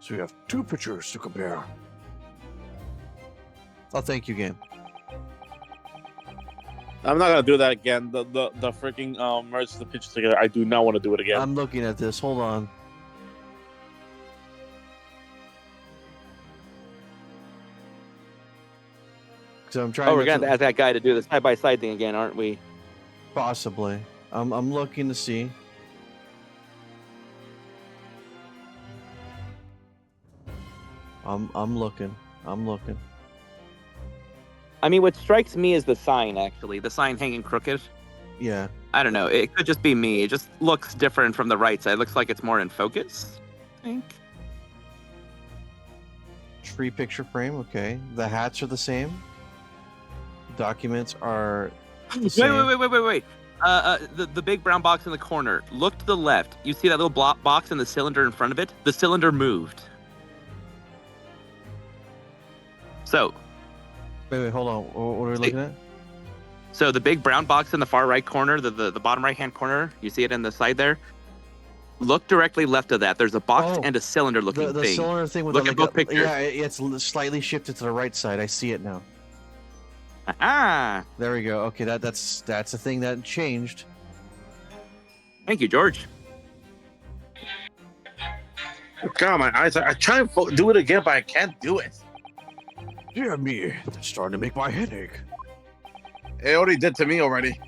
[SPEAKER 7] So you have 2 pictures to compare.
[SPEAKER 2] Oh, thank you, game.
[SPEAKER 1] I'm not gonna do that again. The freaking merge the pictures together. I do not want to do it again.
[SPEAKER 2] I'm looking at this. Hold on. So I'm trying.
[SPEAKER 5] Oh, we're
[SPEAKER 2] not
[SPEAKER 5] gonna ask that guy to do the side-by-side thing again, aren't we?
[SPEAKER 2] Possibly. I'm looking to see. I'm looking.
[SPEAKER 5] I mean, what strikes me is the sign, actually. The sign hanging crooked.
[SPEAKER 2] Yeah.
[SPEAKER 5] I don't know. It could just be me. It just looks different from the right side. It looks like it's more in focus, I think.
[SPEAKER 2] Tree picture frame. Okay. The hats are the same. Documents are the same.
[SPEAKER 5] Wait. The big brown box in the corner. Look to the left. You see that little box and the cylinder in front of it? The cylinder moved. So.
[SPEAKER 2] Wait, hold on. What are we looking at?
[SPEAKER 5] So the big brown box in the far right corner, the bottom right hand corner, you see it in the side there? Look directly left of that. There's a box
[SPEAKER 2] Oh,
[SPEAKER 5] and a cylinder-looking
[SPEAKER 2] the
[SPEAKER 5] thing.
[SPEAKER 2] cylinder thing with
[SPEAKER 5] Look
[SPEAKER 2] the,
[SPEAKER 5] at
[SPEAKER 2] like
[SPEAKER 5] both pictures.
[SPEAKER 2] Yeah, it's slightly shifted to the right side. I see it now.
[SPEAKER 5] Ah,
[SPEAKER 2] There we go. Okay, that's a thing that changed.
[SPEAKER 5] thank you, George.
[SPEAKER 1] God, my eyes are. I try and do it again, but I can't do it.
[SPEAKER 7] Dear me, that's starting to make my head ache.
[SPEAKER 1] It already did to me already.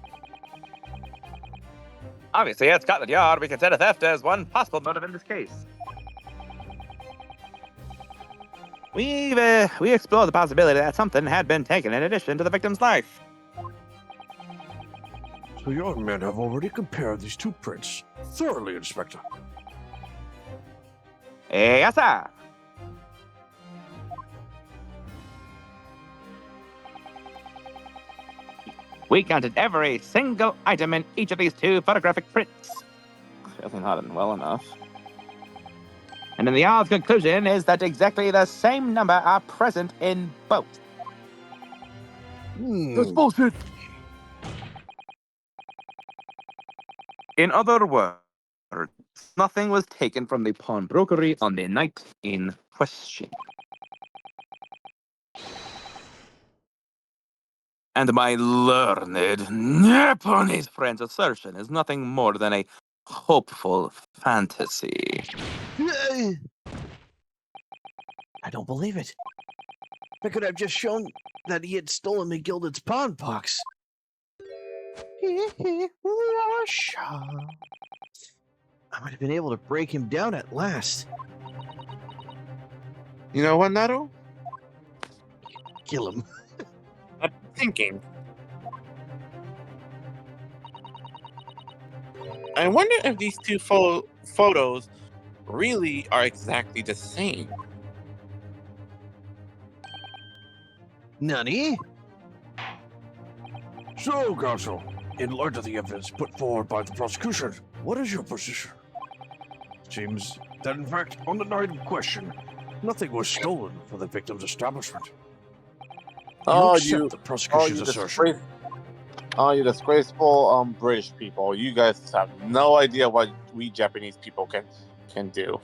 [SPEAKER 8] Obviously, at Scotland Yard, we consider theft as one possible motive in this case. We explored the possibility that something had been taken in addition to the victim's life.
[SPEAKER 7] So your men have already compared these two prints thoroughly, Inspector.
[SPEAKER 8] Yes, sir. We counted every single item in each of these two photographic prints. Clearly not done well enough. And then the Yard's conclusion is that exactly the same number are present in both.
[SPEAKER 7] That's
[SPEAKER 8] bullshit. In other words, nothing was taken from the pawnbrokery on the night in question. And my learned Japanese friend's assertion is nothing more than a hopeful fantasy.
[SPEAKER 6] I don't believe it. I could have just shown that he had stolen McGilded's pawn box. I might have been able to break him down at last.
[SPEAKER 1] You know what, Nato?
[SPEAKER 6] Kill him.
[SPEAKER 1] I'm thinking. I wonder if these two photos really are exactly the same.
[SPEAKER 6] Nani?
[SPEAKER 7] So, Counsel, in light of the evidence put forward by the prosecution, what is your position? Seems that, in fact, on the night in question, nothing was stolen from the victim's establishment. The prosecution's assertion.
[SPEAKER 1] You disgraceful British people. You guys have no idea what we Japanese people can do.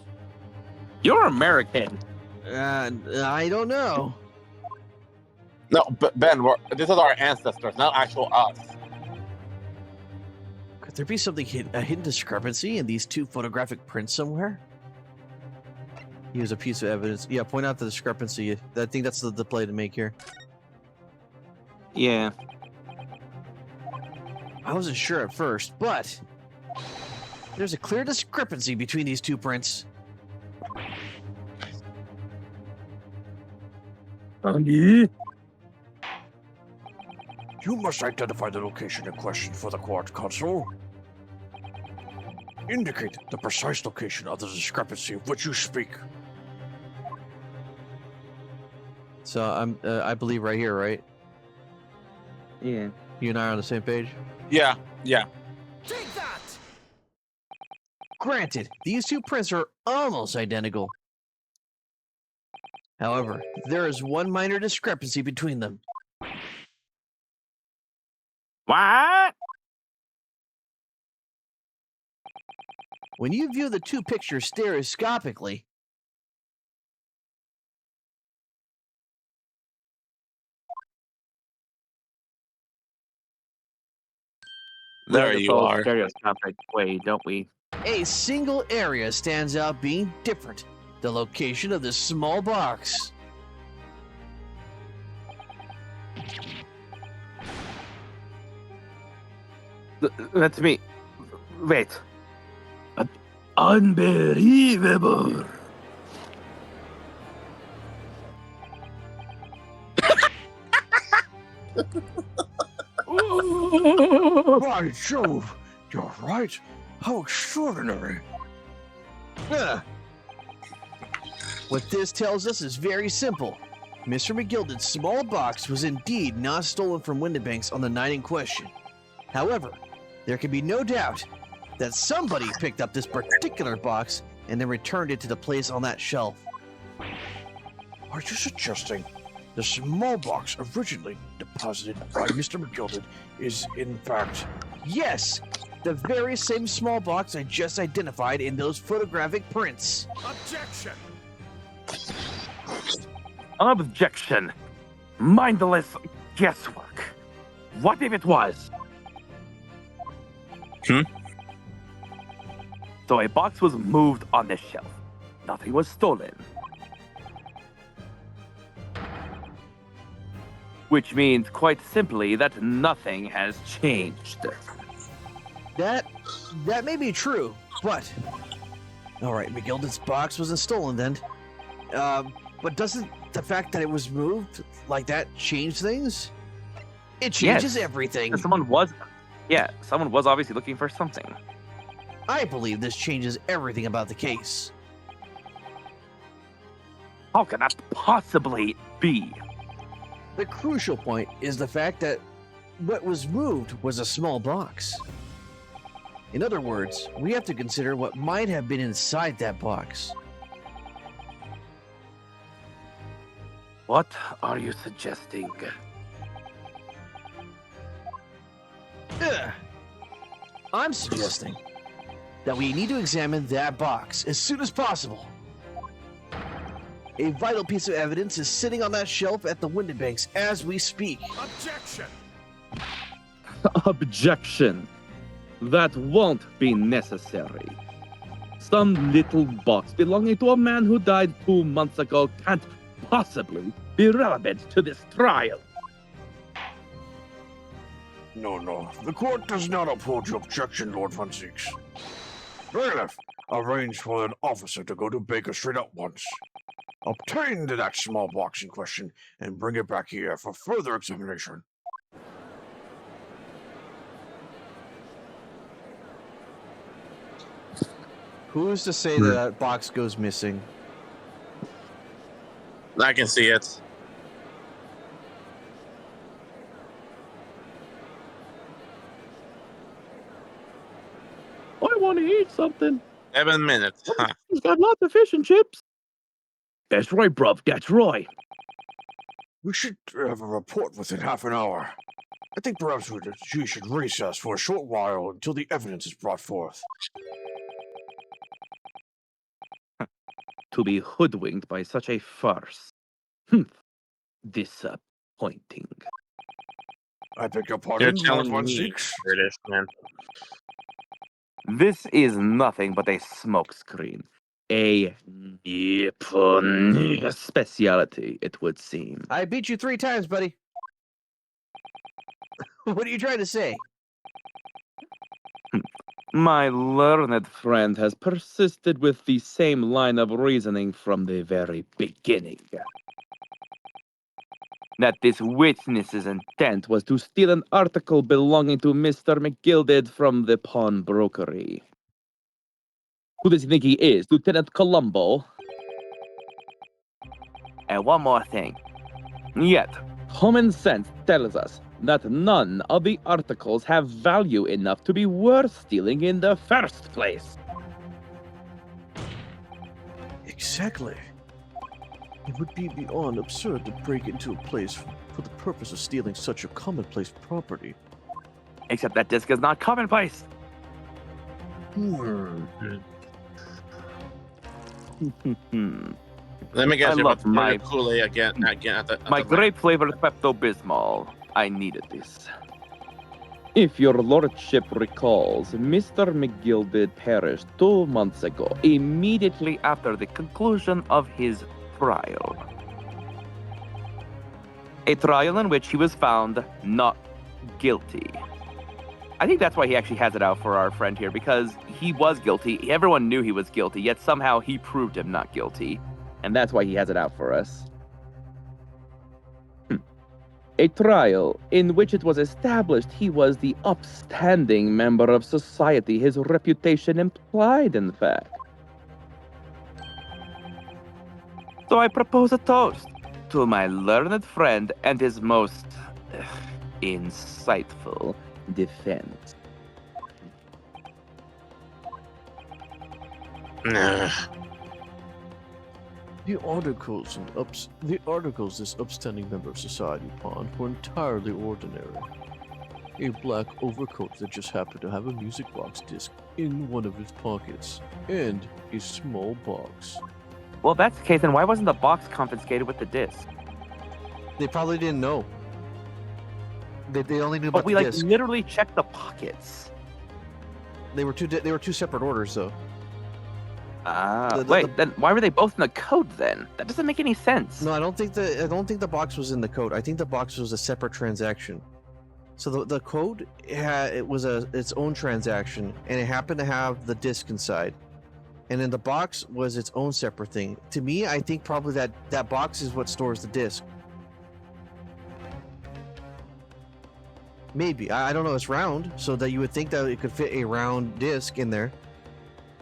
[SPEAKER 8] You're American.
[SPEAKER 6] I don't know.
[SPEAKER 1] No, Ben, this is our ancestors, not actual us.
[SPEAKER 6] Could there be something a hidden discrepancy in these two photographic prints somewhere? Here's a piece of evidence. Yeah, point out the discrepancy. I think that's the play to make here.
[SPEAKER 8] Yeah.
[SPEAKER 6] I wasn't sure at first, but there's a clear discrepancy between these two prints.
[SPEAKER 7] You must identify the location in question for the court, Counsel. Indicate the precise location of the discrepancy of which you speak.
[SPEAKER 2] So I believe right here, right?
[SPEAKER 8] Yeah.
[SPEAKER 2] You and I are on the same page?
[SPEAKER 1] Yeah.
[SPEAKER 9] Take that!
[SPEAKER 6] Granted, these two prints are almost identical. However, there is one minor discrepancy between them.
[SPEAKER 8] What?
[SPEAKER 6] When you view the two pictures stereoscopically,
[SPEAKER 1] There you are.
[SPEAKER 8] Stereoscopic way, don't we?
[SPEAKER 6] a single area stands out being different. The location of this small box.
[SPEAKER 8] That's me. Wait.
[SPEAKER 10] Unbelievable.
[SPEAKER 7] By Jove, you're right. How extraordinary.
[SPEAKER 6] What this tells us is very simple. Mr. McGilded's small box was indeed not stolen from Windibanks on the night in question. However, there can be no doubt that somebody picked up this particular box and then returned it to the place on that shelf.
[SPEAKER 7] Are you suggesting the small box originally deposited by Mr. McGilded is, in fact...
[SPEAKER 6] Yes! The very same small box I just identified in those photographic prints.
[SPEAKER 9] Objection!
[SPEAKER 5] Objection. Mindless guesswork. What if it was? So a box was moved on the shelf. Nothing was stolen. Which means, quite simply, that nothing has changed.
[SPEAKER 6] That may be true, but all right, McGilden's box wasn't stolen then. But doesn't the fact that it was moved like that change things? It changes everything.
[SPEAKER 5] Someone was obviously looking for something.
[SPEAKER 6] I believe this changes everything about the case.
[SPEAKER 5] How can that possibly be?
[SPEAKER 6] The crucial point is the fact that what was moved was a small box. In other words, we have to consider what might have been inside that box.
[SPEAKER 5] What are you suggesting?
[SPEAKER 6] I'm suggesting that we need to examine that box as soon as possible. A vital piece of evidence is sitting on that shelf at the Windenbanks as we speak.
[SPEAKER 9] Objection!
[SPEAKER 8] Objection. That won't be necessary. Some little box belonging to a man who died 2 months ago can't possibly be relevant to this trial.
[SPEAKER 7] No. The court does not uphold your objection, Lord Von Zieks. Bailiff, arrange for an officer to go to Baker Street at once. Obtain that small box in question and bring it back here for further examination.
[SPEAKER 2] Who's to say that that box goes missing?
[SPEAKER 1] I can see it.
[SPEAKER 8] I want to eat something.
[SPEAKER 1] 7 minutes. Huh.
[SPEAKER 8] He's got lots of fish and chips. That's right, bruv. That's right.
[SPEAKER 7] We should have a report within half an hour. I think perhaps we should recess for a short while until the evidence is brought forth.
[SPEAKER 8] To be hoodwinked by such a farce. Disappointing.
[SPEAKER 7] I beg your
[SPEAKER 1] You're
[SPEAKER 7] pardon, Lord
[SPEAKER 1] telling
[SPEAKER 7] Von
[SPEAKER 1] me,
[SPEAKER 7] Zieks?
[SPEAKER 1] British man.
[SPEAKER 5] This is nothing but a smokescreen. A Nippon speciality, it would seem.
[SPEAKER 6] I beat you 3 times, buddy. What are you trying to say?
[SPEAKER 8] My learned friend has persisted with the same line of reasoning from the very beginning. That this witness's intent was to steal an article belonging to Mr. McGilded from the pawnbrokery. Who does he think he is, Lieutenant Columbo? And one more thing. Yet, common sense tells us that none of the articles have value enough to be worth stealing in the first place.
[SPEAKER 6] Exactly.
[SPEAKER 7] It would be beyond absurd to break into a place for the purpose of stealing such a commonplace property.
[SPEAKER 5] Except that disc is not commonplace.
[SPEAKER 1] Let me guess.
[SPEAKER 5] I
[SPEAKER 1] You're
[SPEAKER 5] love
[SPEAKER 1] about to pour
[SPEAKER 5] my-
[SPEAKER 1] your Kool-Aid again at the
[SPEAKER 5] My
[SPEAKER 1] lamp.
[SPEAKER 5] grape-flavored Pepto-Bismol. I needed this.
[SPEAKER 8] If your lordship recalls, Mr. McGilded perished 2 months ago.
[SPEAKER 5] Immediately after the conclusion of his trial. A trial in which he was found not guilty. I think that's why he actually has it out for our friend here, because he was guilty. Everyone knew he was guilty, yet somehow he proved him not guilty.
[SPEAKER 8] And that's why he has it out for us. A trial in which it was established he was the upstanding member of society his reputation implied, in fact.
[SPEAKER 5] So I propose a toast to my learned friend and his most insightful defense.
[SPEAKER 1] Nah.
[SPEAKER 7] The articles this upstanding member of society pawned were entirely ordinary. a black overcoat that just happened to have a music box disc in one of his pockets, and a small box.
[SPEAKER 8] Well, if that's the case, then why wasn't the box confiscated with the disc?
[SPEAKER 2] They probably didn't know. They only knew
[SPEAKER 8] But
[SPEAKER 2] about
[SPEAKER 8] we
[SPEAKER 2] the
[SPEAKER 8] like
[SPEAKER 2] disc.
[SPEAKER 8] literally checked the pockets.
[SPEAKER 2] They were two separate orders, though.
[SPEAKER 8] Wait, then why were they both in the code then? That doesn't make any sense.
[SPEAKER 2] No, I don't think the box was in the code. I think the box was a separate transaction. So the code it was its own transaction, and it happened to have the disc inside. And then the box was its own separate thing. To me, I think probably that box is what stores the disc. Maybe. I don't know. It's round, so that you would think that it could fit a round disc in there.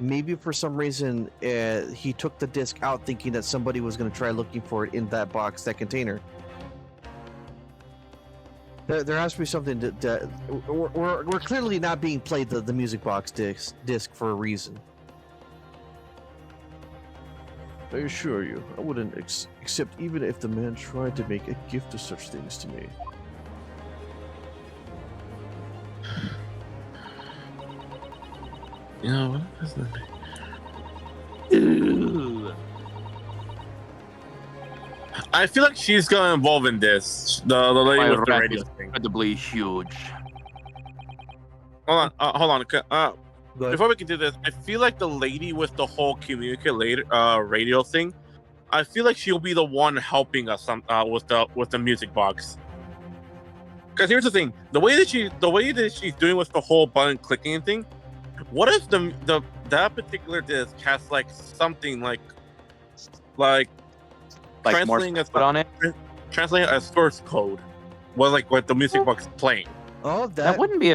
[SPEAKER 2] Maybe for some reason he took the disc out thinking that somebody was going to try looking for it in that box, that container. There has to be something that we're clearly not being played the music box disc for a reason.
[SPEAKER 7] I assure you, I wouldn't accept even if the man tried to make a gift of such things to me.
[SPEAKER 1] You know what? I feel like she's gonna involve in this. The lady
[SPEAKER 5] My
[SPEAKER 1] with the
[SPEAKER 5] rep
[SPEAKER 1] radio
[SPEAKER 5] is
[SPEAKER 1] thing.
[SPEAKER 5] incredibly huge.
[SPEAKER 1] Hold on.
[SPEAKER 2] Go ahead.
[SPEAKER 1] Before we can do this, I feel like the lady with the whole communicate radio thing. I feel like she'll be the one helping us with the music box. Because here's the thing: the way that she's doing with the whole button clicking thing. What if that particular disc has like something like translating
[SPEAKER 5] Morse code on it?
[SPEAKER 1] Translating a source code was like what the music box is playing.
[SPEAKER 2] Oh,
[SPEAKER 5] That wouldn't be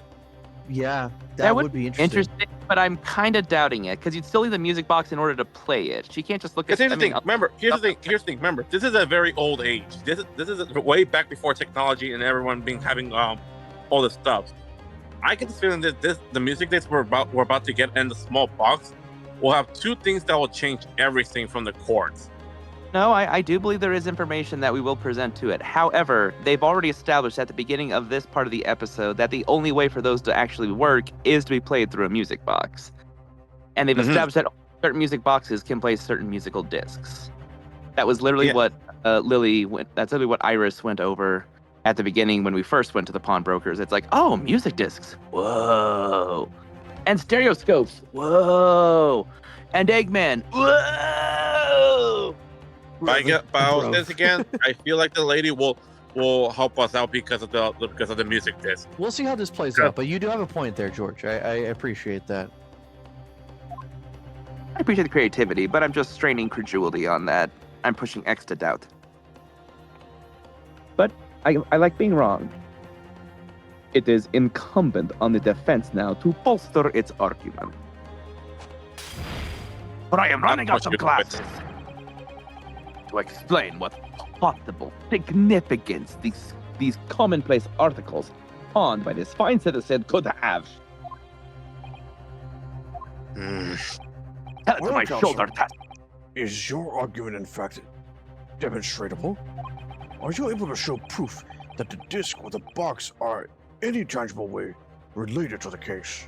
[SPEAKER 2] that would be interesting.
[SPEAKER 5] but I'm kind of doubting it because you'd still need the music box in order to play it. She can't just look at.
[SPEAKER 1] Here's the thing. Here's the thing. Remember, this is a very old age. This is way back before technology and everyone having all this stuff. I get the feeling that the music disc we're about to get in the small box will have two things that will change everything from the chords.
[SPEAKER 8] No, I do believe there is information that we will present to it. However, they've already established at the beginning of this part of the episode that the only way for those to actually work is to be played through a music box. And they've established that certain music boxes can play certain musical discs. That was literally what that's literally what Iris went over at the beginning when we first went to the pawnbrokers. It's like, oh, music discs. Whoa. And stereoscopes. Whoa. And Eggman. Whoa.
[SPEAKER 1] About this again, I feel like the lady will help us out because of the music disc.
[SPEAKER 2] We'll see how this plays out, but you do have a point there, George. I appreciate that.
[SPEAKER 8] I appreciate the creativity, but I'm just straining credulity on that. I'm pushing X to doubt. But I like being wrong. It is incumbent on the defense now to bolster its argument. But I am running out of classes to explain what possible significance these commonplace articles pawned by this fine citizen could have. Tell it to my shoulder test.
[SPEAKER 7] Is your argument in fact demonstrable? Are you able to show proof that the disc or the box are any tangible way related to the case?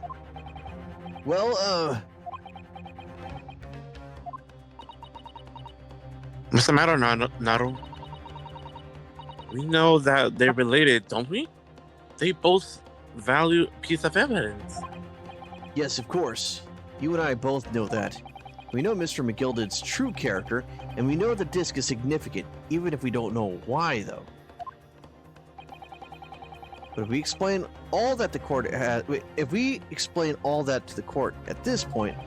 [SPEAKER 2] Well,
[SPEAKER 1] What's the matter, Naru? We know that they're related, don't we? They both value a piece of evidence.
[SPEAKER 2] yes, of course. You and I both know that. We know Mr. McGilded's true character, and we know the disc is significant, even if we don't know why, though. But if we explain all that to the court at this point,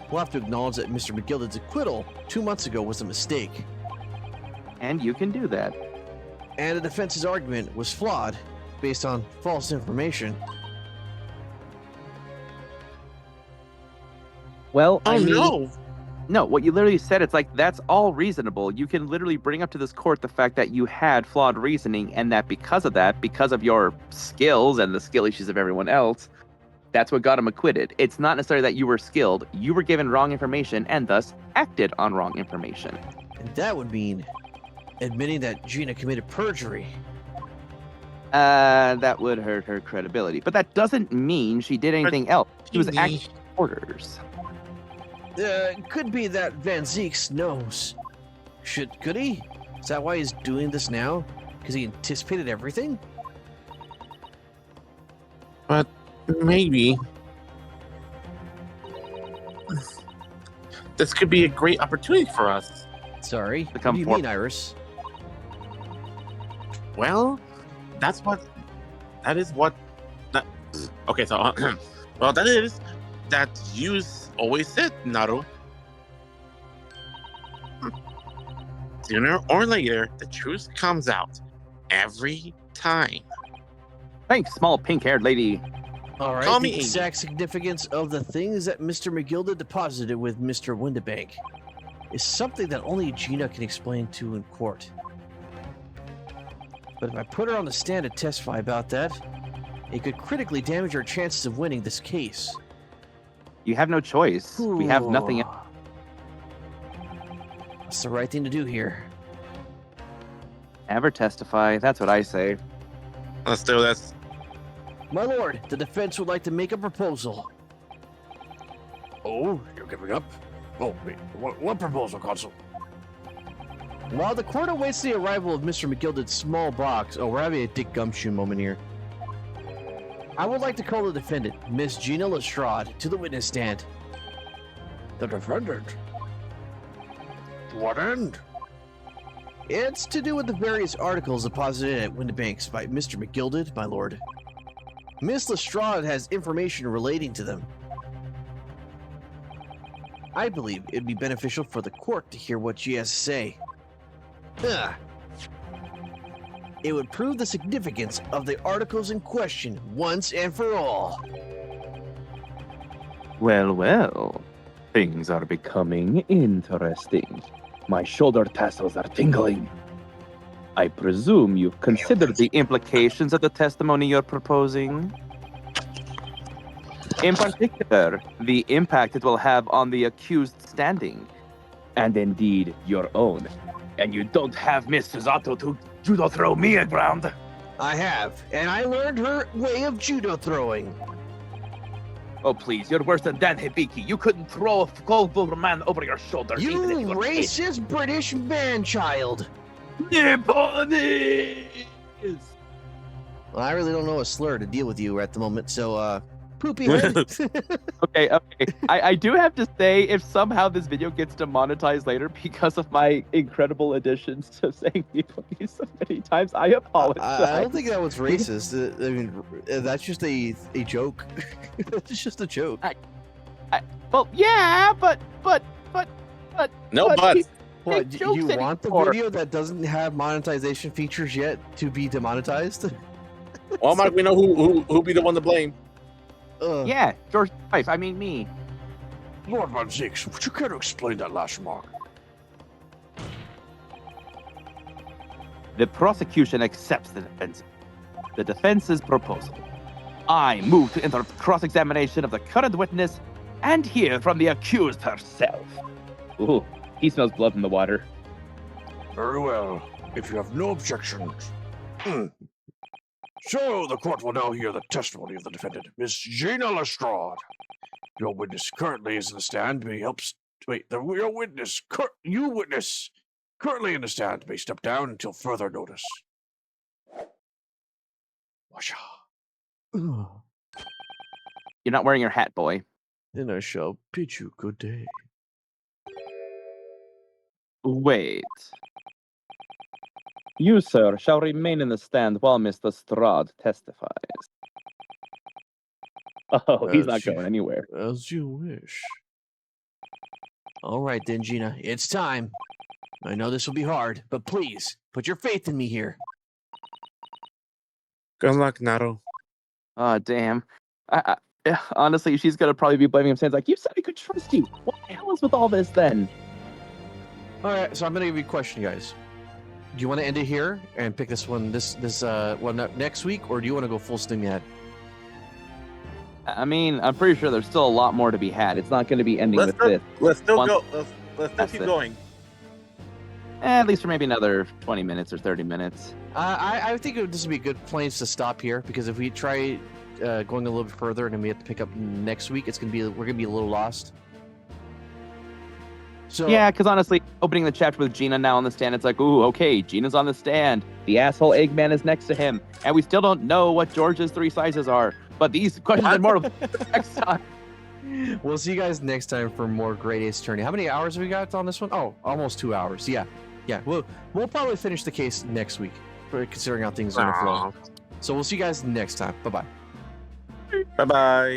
[SPEAKER 2] we'll have to acknowledge that Mr. McGilded's acquittal 2 months ago was a mistake.
[SPEAKER 8] And you can do that.
[SPEAKER 2] And the defense's argument was flawed, based on false information.
[SPEAKER 8] Well, I mean,
[SPEAKER 1] no.
[SPEAKER 8] No, what you literally said, it's like, that's all reasonable. You can literally bring up to this court the fact that you had flawed reasoning, and that because of your skills and the skill issues of everyone else, that's what got him acquitted. It's not necessarily that you were skilled. You were given wrong information and thus acted on wrong information.
[SPEAKER 2] And that would mean admitting that Gina committed perjury.
[SPEAKER 8] That would hurt her credibility. But that doesn't mean she did anything else. She was acting orders.
[SPEAKER 6] Could be that Van Zeeks knows. Could he? Is that why he's doing this now? Because he anticipated everything?
[SPEAKER 1] But maybe this could be a great opportunity for us.
[SPEAKER 6] Sorry, what
[SPEAKER 8] Become
[SPEAKER 6] do you
[SPEAKER 8] for-
[SPEAKER 6] mean, Iris?
[SPEAKER 1] Well, that is what that okay, so well that you always said, Naru. Sooner or later, the truth comes out. Every time.
[SPEAKER 8] Thanks, small pink-haired lady.
[SPEAKER 6] All right,
[SPEAKER 1] Call
[SPEAKER 6] the
[SPEAKER 1] me Amy.
[SPEAKER 6] exact significance of the things that Mr. McGilda deposited with Mr. Windibank is something that only Gina can explain to in court. But if I put her on the stand to testify about that, it could critically damage our chances of winning this case.
[SPEAKER 8] You have no choice. We have nothing else.
[SPEAKER 6] That's the right thing to do here.
[SPEAKER 8] Have her testify. That's what I say.
[SPEAKER 1] Let's do this.
[SPEAKER 6] My lord, the defense would like to make a proposal.
[SPEAKER 7] Oh, you're giving up? Oh, wait, what proposal, Consul?
[SPEAKER 6] While the court awaits the arrival of Mr. McGilda's small box, we're having a Dick Gumshoe moment here. I would like to call the defendant, Miss Gina Lestrade, to the witness stand.
[SPEAKER 7] The defendant? To what end?
[SPEAKER 6] It's to do with the various articles deposited at Windibanks by Mr. McGilded, my lord. Miss Lestrade has information relating to them. I believe it'd be beneficial for the court to hear what she has to say. Ugh. It would prove the significance of the articles in question once and for all.
[SPEAKER 8] Well, well. Things are becoming interesting. My shoulder tassels are tingling. I presume you've considered the implications of the testimony you're proposing? In particular, the impact it will have on the accused standing, and indeed your own. And you don't have Miss Susato to judo throw me around.
[SPEAKER 6] I have, and I learned her way of judo throwing.
[SPEAKER 8] Oh, please, you're worse than Dan Hibiki. You couldn't throw a global man over your shoulder.
[SPEAKER 6] You
[SPEAKER 8] even if you were
[SPEAKER 6] racist British man-child!
[SPEAKER 8] Japanese!
[SPEAKER 6] Well, I really don't know a slur to deal with you at the moment, so, poopy head.
[SPEAKER 8] Okay. I do have to say, if somehow this video gets demonetized later because of my incredible additions to saying Japanese so many times, I apologize.
[SPEAKER 6] I don't think that was racist. I mean, that's just a joke. That's just a joke.
[SPEAKER 8] Well, yeah, but
[SPEAKER 1] No
[SPEAKER 8] but
[SPEAKER 1] buts.
[SPEAKER 6] What,
[SPEAKER 8] make
[SPEAKER 6] do you
[SPEAKER 8] jokes
[SPEAKER 6] want the
[SPEAKER 8] anymore.
[SPEAKER 6] video that doesn't have monetization features yet to be demonetized?
[SPEAKER 1] Well, Mark, we know who be the one to blame.
[SPEAKER 8] Yeah, George wife. I mean me.
[SPEAKER 7] Lord Van Zeeks, would you care to explain that last remark?
[SPEAKER 8] The prosecution accepts the defense's proposal. I move to interrupt cross-examination of the current witness and hear from the accused herself. Ooh, he smells blood in the water.
[SPEAKER 7] Very well. If you have no objections. So, the court will now hear the testimony of the defendant, Miss Gina Lestrade. Your witness currently is in the stand. You witness currently in the stand may step down until further notice. Washa.
[SPEAKER 6] Then
[SPEAKER 8] You're not wearing your hat, boy.
[SPEAKER 6] I shall bid you good day.
[SPEAKER 8] Wait. You, sir, shall remain in the stand while Miss Lestrade testifies. Oh, he's not going anywhere.
[SPEAKER 6] As you wish. All right then, Gina. It's time. I know this will be hard, but please, put your faith in me here.
[SPEAKER 1] Good luck, Naru.
[SPEAKER 8] Oh, damn. Honestly, she's gonna probably be blaming him, saying like, "You said I could trust you. What the hell is with all this then?"
[SPEAKER 6] All right, so I'm gonna give you a question, guys. Do you want to end it here and pick this one one up next week, or do you want to go full steam ahead?
[SPEAKER 8] I mean, I'm pretty sure there's still a lot more to be had. It's not going to be ending
[SPEAKER 1] Let's
[SPEAKER 8] with this.
[SPEAKER 1] Let's still
[SPEAKER 8] One-
[SPEAKER 1] go. Let's still
[SPEAKER 8] That's
[SPEAKER 1] keep
[SPEAKER 8] it.
[SPEAKER 1] going.
[SPEAKER 8] At least for maybe another 20 minutes or 30 minutes.
[SPEAKER 2] I think this would be a good place to stop here because if we try going a little bit further and then we have to pick up next week, we're gonna be a little lost. So
[SPEAKER 8] Yeah, because honestly, opening the chapter with Gina now on the stand, it's like, ooh, okay, Gina's on the stand. The asshole Eggman is next to him, and we still don't know what George's 3 sizes are. But these questions and more next time.
[SPEAKER 2] we'll see you guys next time for more Great Ace Attorney. How many hours have we got on this one? Oh, almost 2 hours. Yeah. We'll probably finish the case next week, considering how things are gonna flow. So we'll see you guys next time. Bye bye.
[SPEAKER 1] Bye bye.